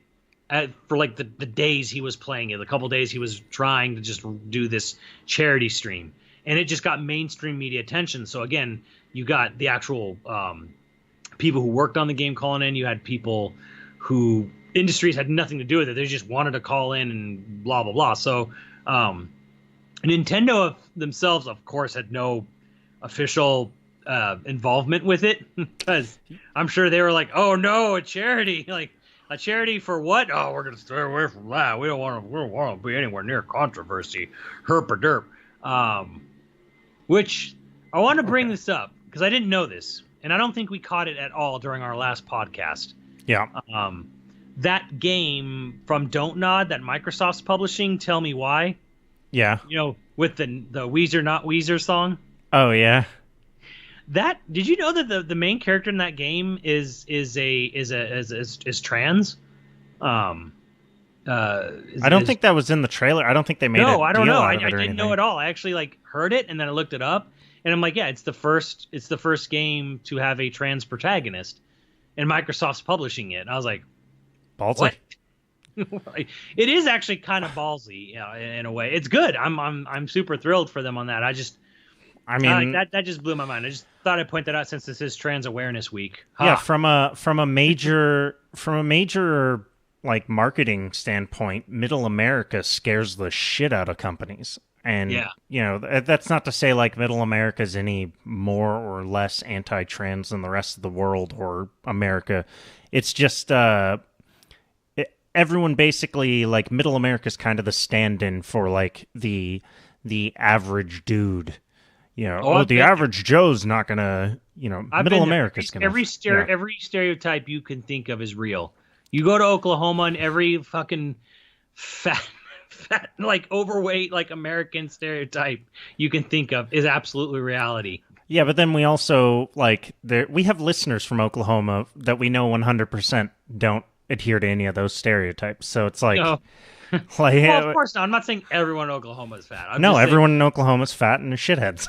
Speaker 1: For like the days he was playing it, the couple days he was trying to just do this charity stream, and it just got mainstream media attention. So again, you got the actual people who worked on the game calling in. You had people who industries had nothing to do with it. They just wanted to call in and blah, blah, blah. So Nintendo themselves, of course, had no official involvement with it, because I'm sure they were like, oh no, a charity. Like, a charity for what? Oh, we're going to stay away from that. We don't want to be anywhere near controversy. Herp or derp. Which I want to bring this up because I didn't know this, and I don't think we caught it at all during our last podcast.
Speaker 2: Yeah.
Speaker 1: That game from Don't Nod that Microsoft's publishing, Tell Me Why.
Speaker 2: Yeah.
Speaker 1: You know, with the Weezer Not Weezer song.
Speaker 2: Oh, yeah.
Speaker 1: That did you know that the main character in that game is trans? Um,
Speaker 2: I don't think that was in the trailer. I don't think they made
Speaker 1: no,
Speaker 2: a
Speaker 1: I don't
Speaker 2: deal
Speaker 1: know.
Speaker 2: out of it
Speaker 1: I
Speaker 2: or
Speaker 1: didn't know
Speaker 2: anything.
Speaker 1: at all. I actually like heard it and then I looked it up and I'm like, yeah, it's the first game to have a trans protagonist, and Microsoft's publishing it. And I was like,
Speaker 2: Ballsy.
Speaker 1: what? It is actually kind of ballsy, in a way. It's good. I'm super thrilled for them on that.
Speaker 2: I mean,
Speaker 1: that just blew my mind. I just thought I'd point that out since this is Trans Awareness Week.
Speaker 2: yeah, from a major like marketing standpoint, Middle America scares the shit out of companies. And
Speaker 1: Yeah.
Speaker 2: you know, that's not to say like Middle America is any more or less anti-trans than the rest of the world or America. It's just everyone basically, like, Middle America's kind of the stand-in for like the average dude. You know, the average Joe's not gonna, Middle America's gonna.
Speaker 1: Every stereotype you can think of is real. You go to Oklahoma and every fucking fat, like overweight, like American stereotype you can think of is absolutely reality.
Speaker 2: Yeah, but then we also we have listeners from Oklahoma that we know 100% don't adhere to any of those stereotypes. So it's like,
Speaker 1: No. Well, of course not. I'm not saying everyone in Oklahoma is fat.
Speaker 2: Everyone in Oklahoma is fat and shitheads.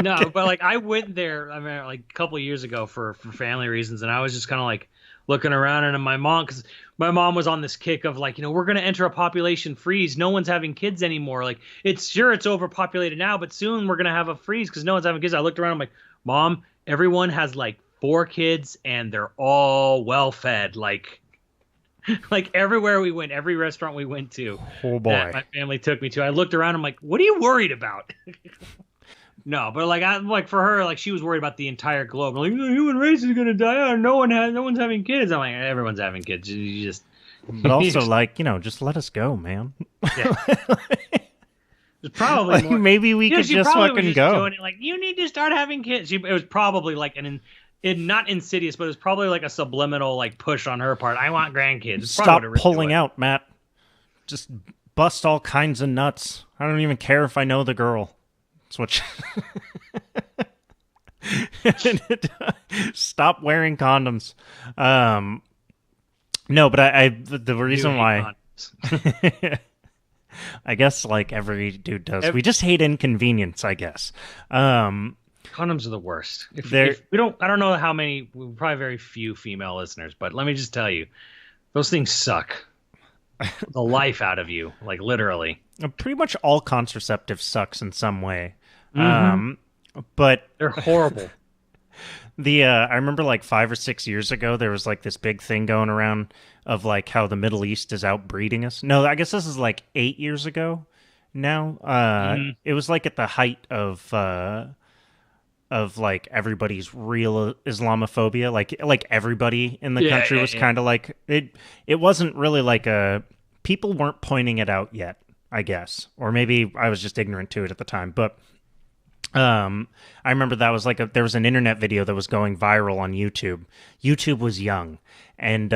Speaker 1: No, but like I went there, I mean, like a couple of years ago for family reasons, and I was just kind of like looking around, and because my mom was on this kick of like, we're going to enter a population freeze. No one's having kids anymore. Like it's overpopulated now, but soon we're going to have a freeze because no one's having kids. I looked around, I'm like, Mom, everyone has like 4 kids and they're all well fed. Like everywhere we went, every restaurant we went to,
Speaker 2: oh boy,
Speaker 1: that my family took me to, I looked around. I'm like, what are you worried about? No, but like for her, like she was worried about the entire globe. Like the human race is gonna die out. No one's having kids. I'm like, everyone's having kids. You just,
Speaker 2: but also just let us go, man.
Speaker 1: Yeah. It's probably more,
Speaker 2: maybe we could just fucking go.
Speaker 1: Like you need to start having kids. It was probably like not insidious, but it was probably like a subliminal like push on her part. I want grandkids.
Speaker 2: Stop pulling out, Matt. Just bust all kinds of nuts. I don't even care if I know the girl. That's what. Stop wearing condoms. No, but the reason why. I guess like every dude does. We just hate inconvenience, I guess.
Speaker 1: Condoms are the worst. If we don't, I don't know how many, probably very few female listeners, but let me just tell you, those things suck the life out of you, like literally.
Speaker 2: Pretty much all contraceptive sucks in some way.
Speaker 1: Mm-hmm.
Speaker 2: But
Speaker 1: they're horrible.
Speaker 2: I remember like 5 or 6 years ago, there was like this big thing going around of like how the Middle East is outbreeding us. No, I guess this is like 8 years ago now. It was like at the height of like everybody's real Islamophobia. Like everybody in the country was kind of like it. It wasn't really like people weren't pointing it out yet, I guess, or maybe I was just ignorant to it at the time. But I remember that was there was an internet video that was going viral on YouTube. YouTube was young, and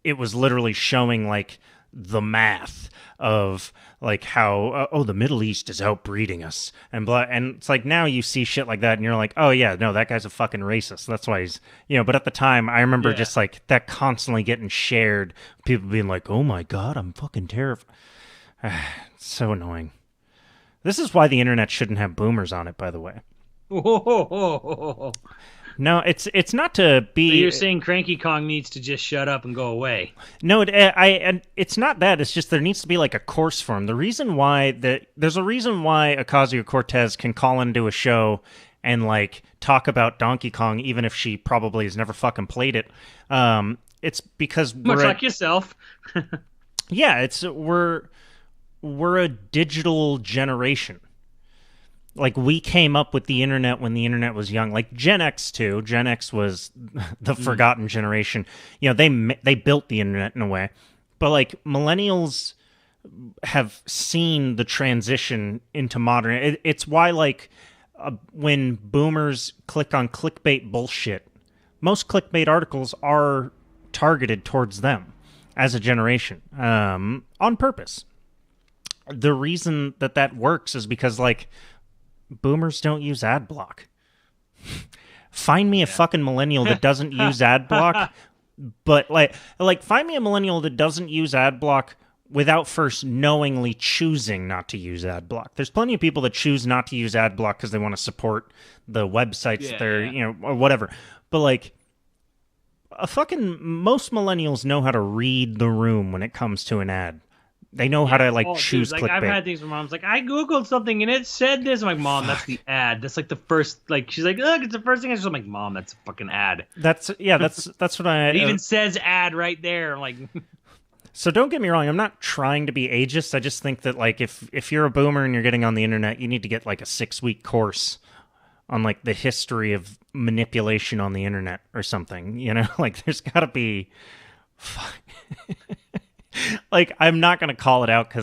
Speaker 2: it was literally showing like the math of like how the Middle East is outbreeding us and it's like now you see shit like that and you're like, oh yeah, no, that guy's a fucking racist, that's why he's but at the time I remember just like that constantly getting shared, people being like, oh my god, I'm fucking terrified. It's so annoying. This is why the internet shouldn't have boomers on it, by the way. No, it's not to be.
Speaker 1: So you're saying Cranky Kong needs to just shut up and go away?
Speaker 2: No, it's not that. It's just there needs to be like a course for him. The reason why there's a reason why Ocasio-Cortez can call into a show and like talk about Donkey Kong, even if she probably has never fucking played it. It's because
Speaker 1: much like yourself.
Speaker 2: Yeah, we're a digital generation. Like, we came up with the internet when the internet was young. Like, Gen X, too. Gen X was the forgotten generation. They built the internet in a way. But, like, millennials have seen the transition into modern... It's why, like, when boomers click on clickbait bullshit, most clickbait articles are targeted towards them as a generation, on purpose. The reason that works is because, like... boomers don't use ad block. Find me a fucking millennial that doesn't use ad block, but like find me a millennial that doesn't use ad block without first knowingly choosing not to use ad block. There's plenty of people that choose not to use ad block because they want to support the websites or whatever. But like, most millennials know how to read the room when it comes to an ad. They know how to choose clickbait.
Speaker 1: I've had things where mom's like, I googled something and it said this. I'm like, Mom, that's the ad. That's like the first. Like, she's like, look, it's the first thing. I'm like, Mom, that's a fucking ad.
Speaker 2: That's what I.
Speaker 1: It even says ad right there. I'm like.
Speaker 2: So don't get me wrong. I'm not trying to be ageist. I just think that like if you're a boomer and you're getting on the internet, you need to get like a 6-week course on like the history of manipulation on the internet or something. You know, like there's got to be. Like, I'm not gonna call it out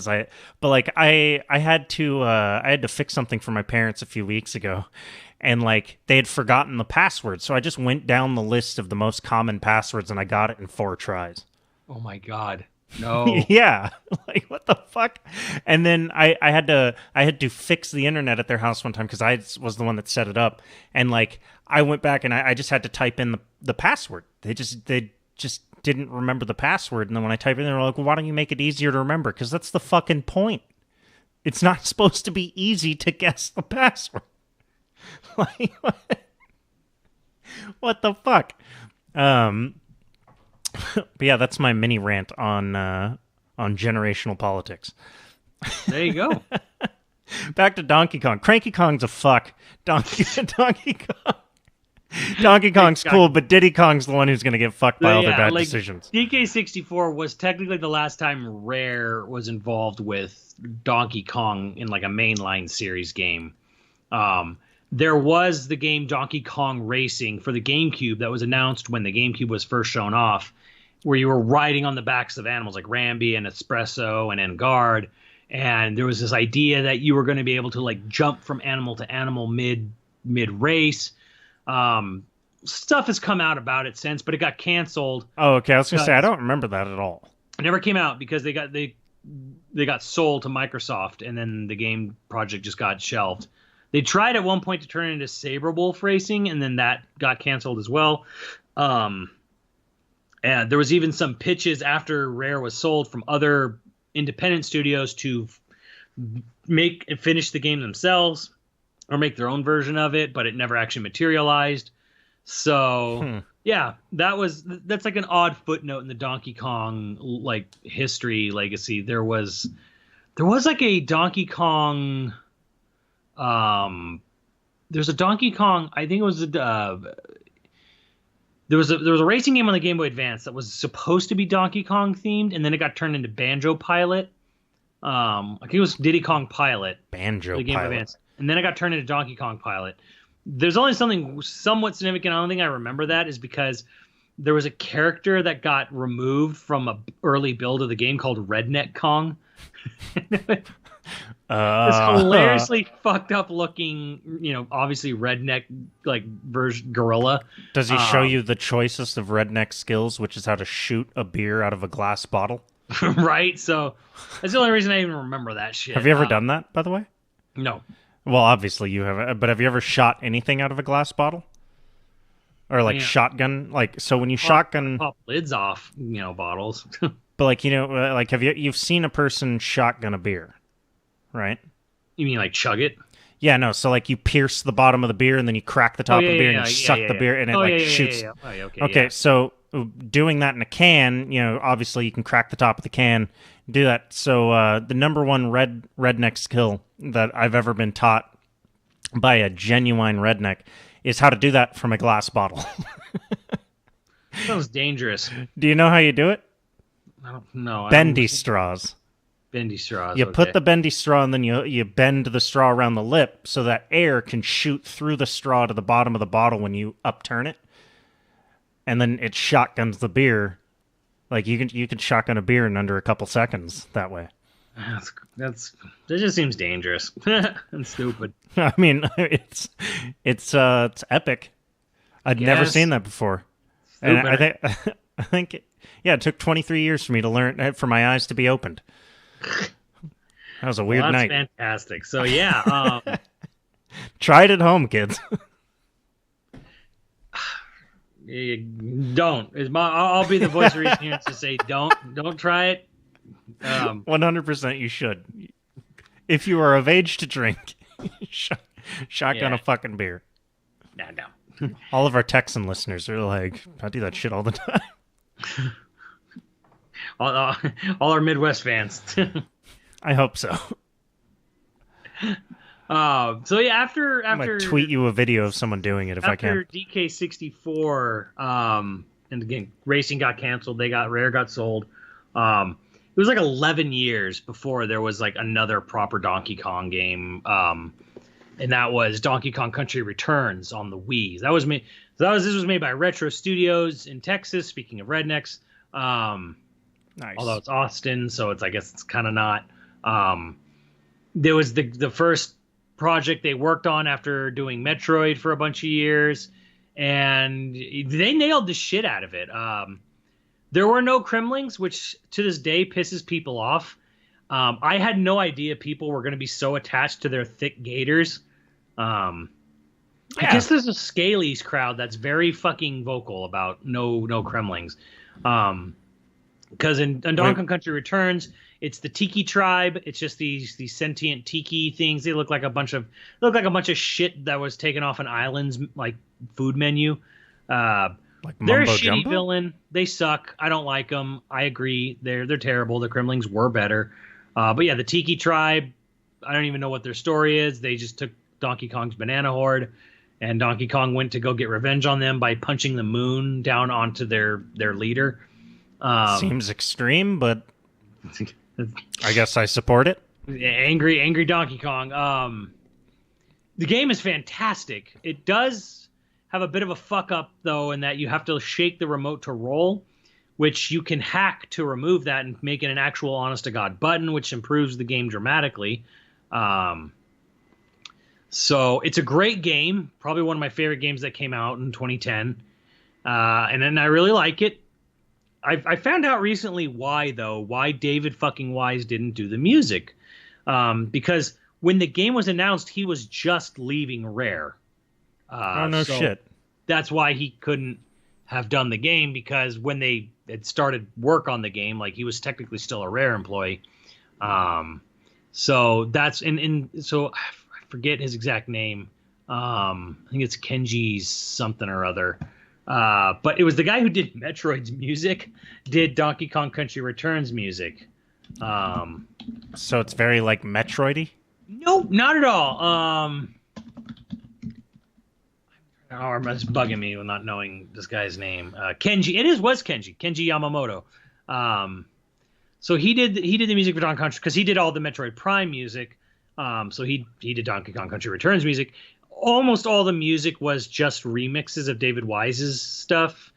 Speaker 2: but I had to fix something for my parents a few weeks ago, and like they had forgotten the password, so I just went down the list of the most common passwords and I got it in 4 tries.
Speaker 1: Oh my god, no!
Speaker 2: Yeah, like what the fuck? And then I had to fix the internet at their house one time because I was the one that set it up, and like I went back and I just had to type in the password. They just didn't remember the password, and then when I type it in, they were like, well, why don't you make it easier to remember? Because that's the fucking point. It's not supposed to be easy to guess the password. Like, what the fuck? But yeah, that's my mini rant on generational politics.
Speaker 1: There you go.
Speaker 2: Back to Donkey Kong. Cranky Kong's a fuck. Donkey Kong. Donkey Kong's cool, but Diddy Kong's the one who's going to get fucked by all their bad decisions.
Speaker 1: DK64 was technically the last time Rare was involved with Donkey Kong in like a mainline series game. There was the game Donkey Kong Racing for the GameCube that was announced when the GameCube was first shown off, where you were riding on the backs of animals like Rambi and Espresso and Engard, and there was this idea that you were going to be able to like jump from animal to animal mid race. Stuff has come out about it since, but it got canceled.
Speaker 2: Oh, okay. I was gonna say I don't remember that at all.
Speaker 1: It never came out because they got sold to Microsoft, and then the game project just got shelved. They tried at one point to turn it into Saber Wolf Racing, and then that got canceled as well. And there was even some pitches after Rare was sold from other independent studios to make and finish the game themselves or make their own version of it, but it never actually materialized. So yeah, that's like an odd footnote in the Donkey Kong like history legacy. There was like a Donkey Kong. There's a Donkey Kong. I think it was there was a racing game on the Game Boy Advance that was supposed to be Donkey Kong themed, and then it got turned into Banjo Pilot. I think it was Diddy Kong Pilot.
Speaker 2: Banjo
Speaker 1: the Game
Speaker 2: Pilot.
Speaker 1: Boy Advance. And then I got turned into Donkey Kong Pilot. There's only something somewhat significant. I don't think I remember that is because there was a character that got removed from an early build of the game called Redneck Kong. This hilariously fucked up looking, obviously redneck like version gorilla.
Speaker 2: Does he show you the choicest of redneck skills, which is how to shoot a beer out of a glass bottle?
Speaker 1: Right. So that's the only reason I even remember that shit.
Speaker 2: Have you ever done that, by the way?
Speaker 1: No.
Speaker 2: Well, obviously you have, but have you ever shot anything out of a glass bottle? Or like shotgun? Like, so when you shotgun...
Speaker 1: Pop lids off, bottles.
Speaker 2: But like, like you've seen a person shotgun a beer, right?
Speaker 1: You mean like chug it?
Speaker 2: Yeah, no. So like you pierce the bottom of the beer and then you crack the top of the beer and you suck the beer and it shoots. Okay, so doing that in a can, obviously you can crack the top of the can, do that. So the number one redneck skill that I've ever been taught by a genuine redneck is how to do that from a glass bottle.
Speaker 1: Sounds dangerous.
Speaker 2: Do you know how you do it?
Speaker 1: I don't know.
Speaker 2: Bendy straws.
Speaker 1: Bendy straws.
Speaker 2: You put the bendy straw and then you bend the straw around the lip so that air can shoot through the straw to the bottom of the bottle when you upturn it. And then it shotguns the beer. Like you can shotgun a beer in under a couple seconds that way.
Speaker 1: That just seems dangerous and stupid.
Speaker 2: I mean, it's epic. I'd never seen that before. Stupid. And I think it took 23 years for me to learn, for my eyes to be opened. That was a weird night.
Speaker 1: That's fantastic. So yeah,
Speaker 2: try it at home, kids.
Speaker 1: Don't. I'll be the voice of reason here to say don't try it.
Speaker 2: 100% you should. If you are of age to drink, shotgun a fucking beer.
Speaker 1: No.
Speaker 2: All of our Texan listeners are like, I do that shit all the time.
Speaker 1: all our Midwest fans.
Speaker 2: I hope so.
Speaker 1: So yeah, after
Speaker 2: I'm gonna tweet you a video of someone doing it if I can.
Speaker 1: After DK64, and again, racing got canceled. Rare got sold. It was like 11 years before there was like another proper Donkey Kong game, and that was Donkey Kong Country Returns on the Wii. That was made. This was made by Retro Studios in Texas. Speaking of rednecks,
Speaker 2: nice.
Speaker 1: Although it's Austin, so I guess it's kind of not. There was the first project they worked on after doing Metroid for a bunch of years, and they nailed the shit out of it. There were no Kremlings, which to this day pisses people off. I had no idea people were going to be so attached to their thick gators. I guess there's a Scalies crowd that's very fucking vocal about no Kremlings. Because in Donkey Kong Country Returns, it's the Tiki tribe. It's just these sentient Tiki things. They look like a bunch of shit that was taken off an island's like food menu.
Speaker 2: Like
Speaker 1: they're a
Speaker 2: Mumbo
Speaker 1: shitty
Speaker 2: Jumbo?
Speaker 1: villain. They suck. I don't like them. I agree. They're terrible. The Kremlings were better. But yeah, the Tiki tribe, I don't even know what their story is. They just took Donkey Kong's banana horde, and Donkey Kong went to go get revenge on them by punching the moon down onto their leader.
Speaker 2: Seems extreme, but I guess I support it.
Speaker 1: Angry Donkey Kong. The game is fantastic. It does have a bit of a fuck up though, in that you have to shake the remote to roll, which you can hack to remove that and make it an actual honest to God button, which improves the game dramatically. So it's a great game, probably one of my favorite games that came out in 2010, and then I really like it. I found out recently why David fucking Wise didn't do the music, because when the game was announced, he was just leaving Rare.
Speaker 2: Shit.
Speaker 1: That's why he couldn't have done the game, because when they had started work on the game, like he was technically still a Rare employee. So that's so I forget his exact name. I think it's Kenji something or other. But it was the guy who did Metroid's music, did Donkey Kong Country Returns music.
Speaker 2: So it's very like Metroid-y?
Speaker 1: No, not at all. It's bugging me with not knowing this guy's name. Kenji. Was Kenji Yamamoto. So he did the music for Donkey Kong because he did all the Metroid Prime music. So he did Donkey Kong Country Returns music. Almost all the music was just remixes of David Wise's stuff.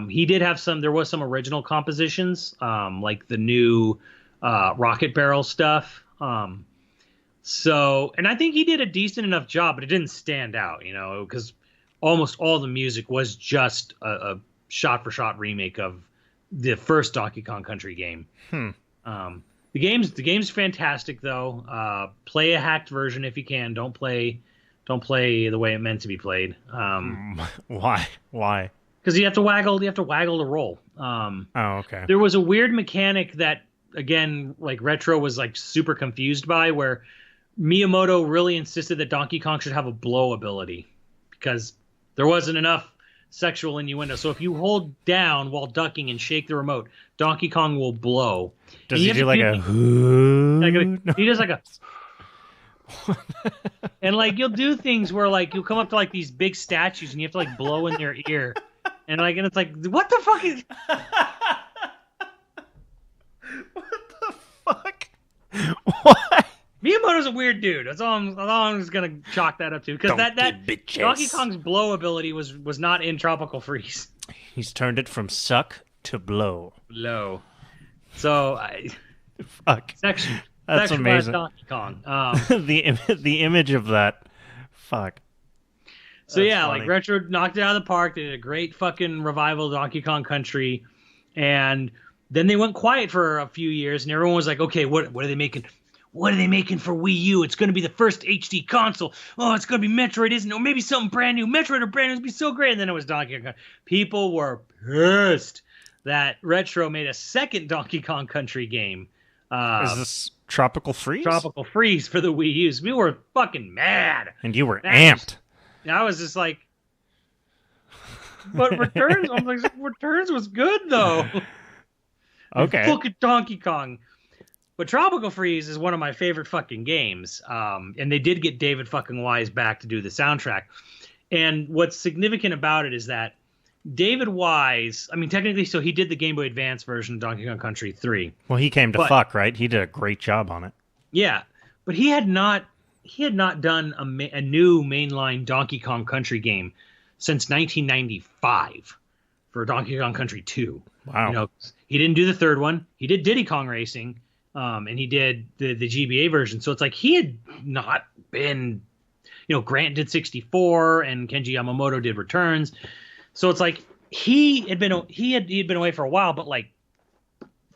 Speaker 1: He did have there was some original compositions, like the new Rocket Barrel stuff. So, and I think he did a decent enough job, but it didn't stand out, because almost all the music was just a shot-for-shot remake of the first Donkey Kong Country game. The game's fantastic though. Play a hacked version if you can. Don't play the way it meant to be played.
Speaker 2: Why?
Speaker 1: Because you have to waggle to roll.
Speaker 2: Okay.
Speaker 1: There was a weird mechanic that, again, like Retro was like super confused by, where Miyamoto really insisted that Donkey Kong should have a blow ability because there wasn't enough sexual innuendo. So if you hold down while ducking and shake the remote, Donkey Kong will blow.
Speaker 2: Does he do like a
Speaker 1: he does like a and like you'll do things where like you'll come up to like these big statues and you have to like blow in their ear. And it's like, what the fuck is
Speaker 2: what the fuck? Why?
Speaker 1: Miyamoto's a weird dude. That's all I'm just gonna chalk that up to, because that Donkey Kong's blow ability was not in Tropical Freeze.
Speaker 2: He's turned it from suck to blow.
Speaker 1: So
Speaker 2: fuck. That's amazing.
Speaker 1: Donkey Kong.
Speaker 2: The image of that. Fuck.
Speaker 1: So that's funny. Like Retro knocked it out of the park. They did a great fucking revival of Donkey Kong Country, and then they went quiet for a few years, and everyone was like, "Okay, what are they making? what are they making for Wii U? It's going to be the first HD console. Oh, it's going to be Metroid, isn't it? Or maybe something brand new. Metroid or brand new would be so great. And then it was Donkey Kong. People were pissed that Retro made a second Donkey Kong Country game.
Speaker 2: Is this Tropical Freeze?
Speaker 1: Tropical Freeze for the Wii U. We were fucking mad.
Speaker 2: And you were amped.
Speaker 1: I was just like, but Returns, I'm like, Returns was good though.
Speaker 2: Okay.
Speaker 1: Look at Donkey Kong. But Tropical Freeze is one of my favorite fucking games. And they did get David fucking Wise back to do the soundtrack. And what's significant about it is that David Wise, I mean, technically, so he did the Game Boy Advance version of Donkey Kong Country 3.
Speaker 2: Well, he came to fuck, right? He did a great job on it.
Speaker 1: Yeah, but he had not done a new mainline Donkey Kong Country game since 1995 for Donkey Kong Country 2.
Speaker 2: Wow.
Speaker 1: You know, he didn't do the third one. He did Diddy Kong Racing, and he did the GBA version. So it's like he had not been, you know, Grant did 64 and Kenji Yamamoto did Returns. So it's like he had been away for a while, but like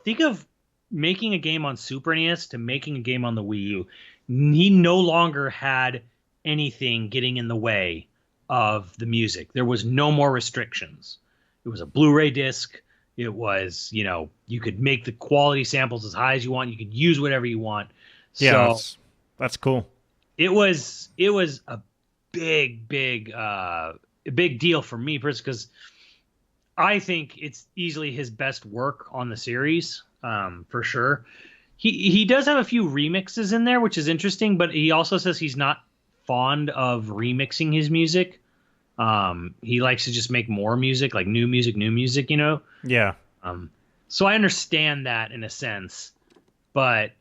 Speaker 1: think of making a game on Super NES to making a game on the Wii U. He no longer had anything getting in the way of the music. There was no more restrictions. It was a Blu-ray disc. It was, you know, you could make the quality samples as high as you want. You could use whatever you want.
Speaker 2: Yeah, so that's cool.
Speaker 1: It was a big deal for me personally because I think it's easily his best work on the series, for sure. He does have a few remixes in there, which is interesting, but he also says he's not fond of remixing his music. He likes to just make more music, like new music, you know?
Speaker 2: Yeah.
Speaker 1: So I understand that in a sense, but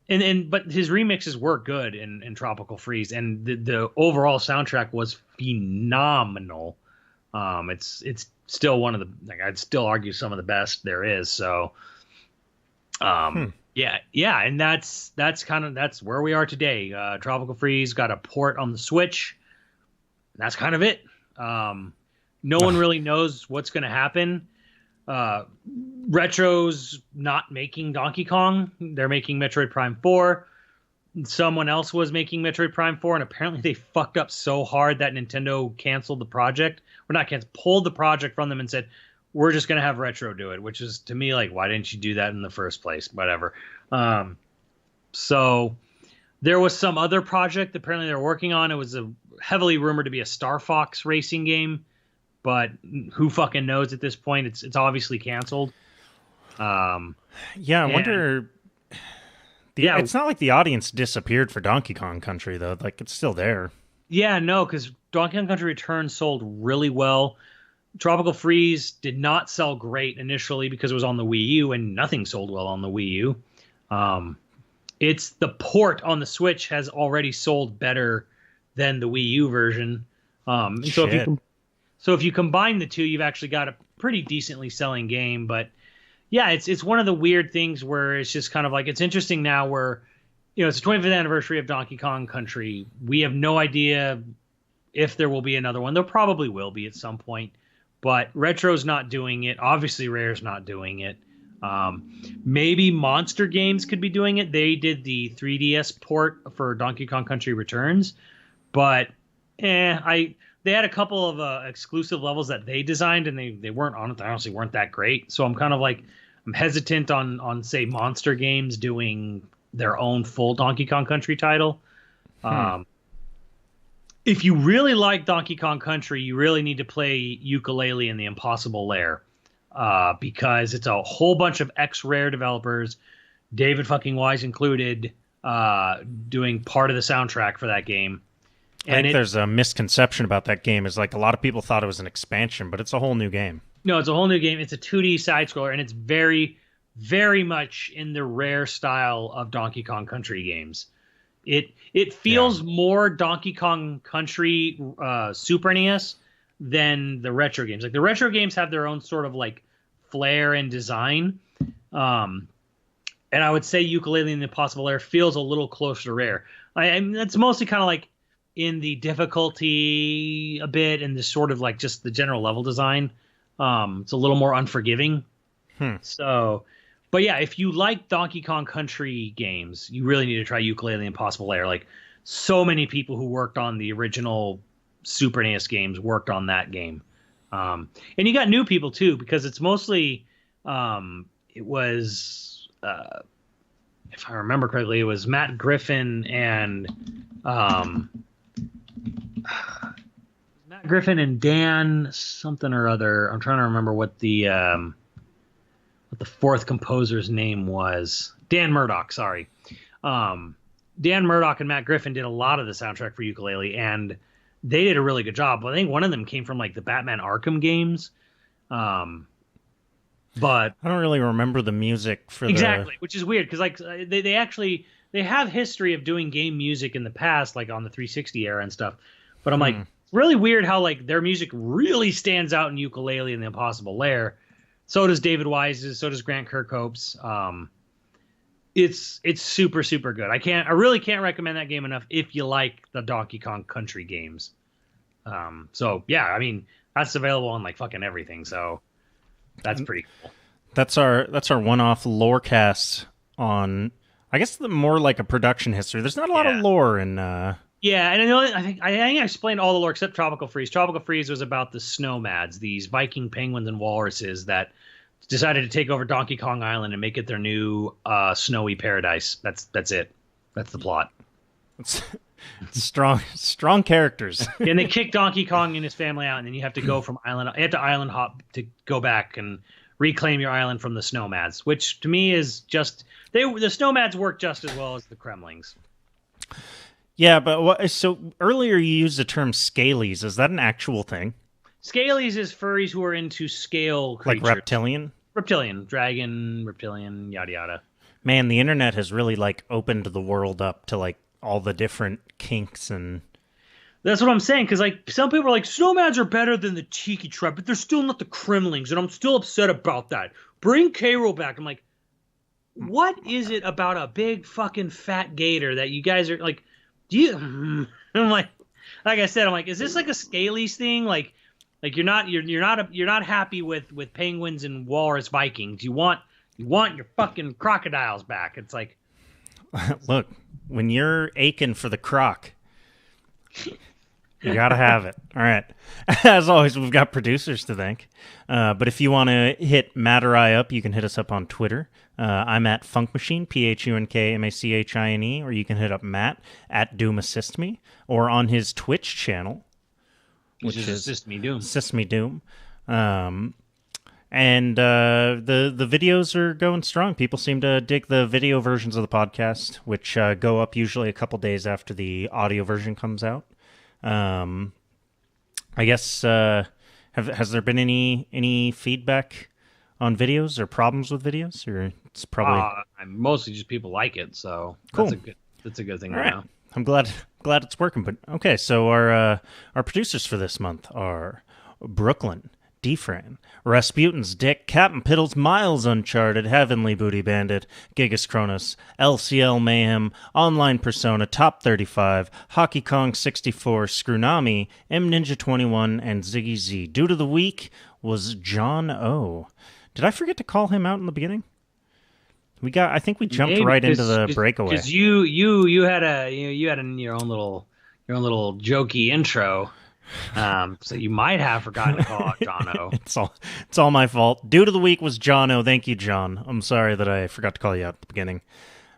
Speaker 1: his remixes were good in Tropical Freeze, and the overall soundtrack was phenomenal. It's still one of the, like, I'd still argue some of the best there is. So, yeah, and that's where we are today. Tropical Freeze got a port on the Switch. That's kind of it. No one really knows what's going to happen. Retro's not making Donkey Kong. They're making Metroid Prime 4. Someone else was making Metroid Prime 4, and apparently they fucked up so hard that Nintendo canceled the project. Or not canceled, pulled the project from them and said, we're just going to have Retro do it, which is, to me, like, why didn't you do that in the first place? Whatever. So there was some other project that apparently they're working on. It was heavily rumored to be a Star Fox racing game, but who fucking knows at this point? It's obviously canceled.
Speaker 2: I wonder. It's not like the audience disappeared for Donkey Kong Country, though. Like, it's still there.
Speaker 1: Yeah, no, because Donkey Kong Country Returns sold really well. Tropical Freeze did not sell great initially because it was on the Wii U, and nothing sold well on the Wii U. It's the port on the Switch has already sold better than the Wii U version. So if you combine the two, you've actually got a pretty decently selling game. But yeah, it's one of the weird things where it's just kind of like, it's interesting now where, you know, it's the 25th anniversary of Donkey Kong Country. We have no idea if there will be another one. There probably will be at some point, but Retro's not doing it. Obviously, Rare's not doing it. Maybe Monster Games could be doing it. They did the 3DS port for Donkey Kong Country Returns, but they had a couple of exclusive levels that they designed, and they weren't on it. They honestly weren't that great. So I'm kind of like, I'm hesitant on say Monster Games doing their own full Donkey Kong Country title. If you really like Donkey Kong Country, you really need to play Yooka-Laylee in the Impossible Lair, because it's a whole bunch of ex-Rare developers, David fucking Wise included, doing part of the soundtrack for that game.
Speaker 2: I think there's a misconception about that game. Is like a lot of people thought it was an expansion, but it's a whole new game. No, it's a whole new game. It's a 2D side-scroller, and it's very, very much in the Rare style of Donkey Kong Country games. It feels more Donkey Kong Country Super NES than the retro games. Like, the retro games have their own sort of like flair and design. And I would say Yooka-Laylee and the Impossible Lair feels a little closer to Rare. I mean, that's mostly kind of like in the difficulty a bit, and the sort of like just the general level design. It's a little more unforgiving. So,
Speaker 1: But yeah, if you like Donkey Kong Country games, you really need to try Yooka-Laylee Impossible Lair. Like, so many people who worked on the original Super NES games worked on that game. And you got new people too, because it's mostly, it was, if I remember correctly, it was Matt Griffin and Dan something or other. I'm trying to remember what the fourth composer's name was. Dan Murdoch, sorry. Dan Murdoch and Matt Griffin did a lot of the soundtrack for Yooka-Laylee, and they did a really good job. I think one of them came from like the Batman Arkham games. But
Speaker 2: I don't really remember the music for
Speaker 1: which is weird because like they have history of doing game music in the past, like on the 360 era and stuff. But I'm like, really weird how like their music really stands out in Yooka-Laylee and the Impossible Lair. So does David Wise's, so does Grant Kirkhope's. It's super, super good. I really can't recommend that game enough if you like the Donkey Kong Country games. So yeah, I mean, that's available on like fucking everything. So that's pretty cool.
Speaker 2: That's our one-off Lorecast on, I guess, the more like a production history. There's not a lot of lore in.
Speaker 1: Yeah, and I think I explained all the lore except Tropical Freeze. Tropical Freeze was about the Snowmads, these Viking penguins and walruses that decided to take over Donkey Kong Island and make it their new snowy paradise. That's it. That's the plot.
Speaker 2: It's strong characters.
Speaker 1: And they kick Donkey Kong and his family out, and then you have to go from island. You have to island hop to go back and reclaim your island from the Snowmads, which to me is just the Snowmads work just as well as the Kremlings.
Speaker 2: Yeah, but so earlier you used the term scalies. Is that an actual thing?
Speaker 1: Scalies is furries who are into scale creatures.
Speaker 2: Like reptilian?
Speaker 1: Reptilian. Dragon, reptilian, yada yada.
Speaker 2: Man, the internet has really like opened the world up to like all the different kinks and...
Speaker 1: That's what I'm saying, because like some people are like, Snowmads are better than the Tiki Tribe, but they're still not the Kremlings, and I'm still upset about that. Bring K-Rool back. I'm like, what is it about a big fucking fat gator that you guys are like... Do you? I'm like I said, I'm like, is this like a Scalies thing? Like you're not happy with penguins and walrus Vikings. You want your fucking crocodiles back. It's like,
Speaker 2: look, when you're aching for the croc, you gotta have it. All right. As always, we've got producers to thank. But if you want to hit Matt or I up, you can hit us up on Twitter. I'm at FunkMachine, PhunkMachine, or you can hit up Matt at Doom Assist Me, or on his Twitch channel, which is
Speaker 1: Assist Me Doom.
Speaker 2: Assist Me Doom. And the videos are going strong. People seem to dig the video versions of the podcast, which go up usually a couple days after the audio version comes out. I guess has there been any feedback on videos or problems with videos, or it's probably
Speaker 1: mostly just people like it, so
Speaker 2: cool.
Speaker 1: That's a good thing
Speaker 2: All
Speaker 1: right
Speaker 2: right
Speaker 1: now.
Speaker 2: I'm glad it's working. But okay, so our producers for this month are Brooklyn, Defran, Rasputin's Dick, Captain Piddles, Miles Uncharted, Heavenly Booty Bandit, Gigas Cronus, LCL Mayhem, Online Persona, Top 35, Hockey Kong 64, Scroonami, M Ninja 21, and Ziggy Z. Due to the week was John O. Did I forget to call him out in the beginning? I think we jumped right into the breakaway.
Speaker 1: Because you had your own little jokey intro. So you might have forgotten to call out John O.
Speaker 2: It's all my fault. Due to the week was John O. Thank you, John. I'm sorry that I forgot to call you out at the beginning.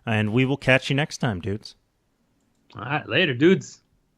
Speaker 2: And we will catch you next time, dudes.
Speaker 1: All right, later, dudes.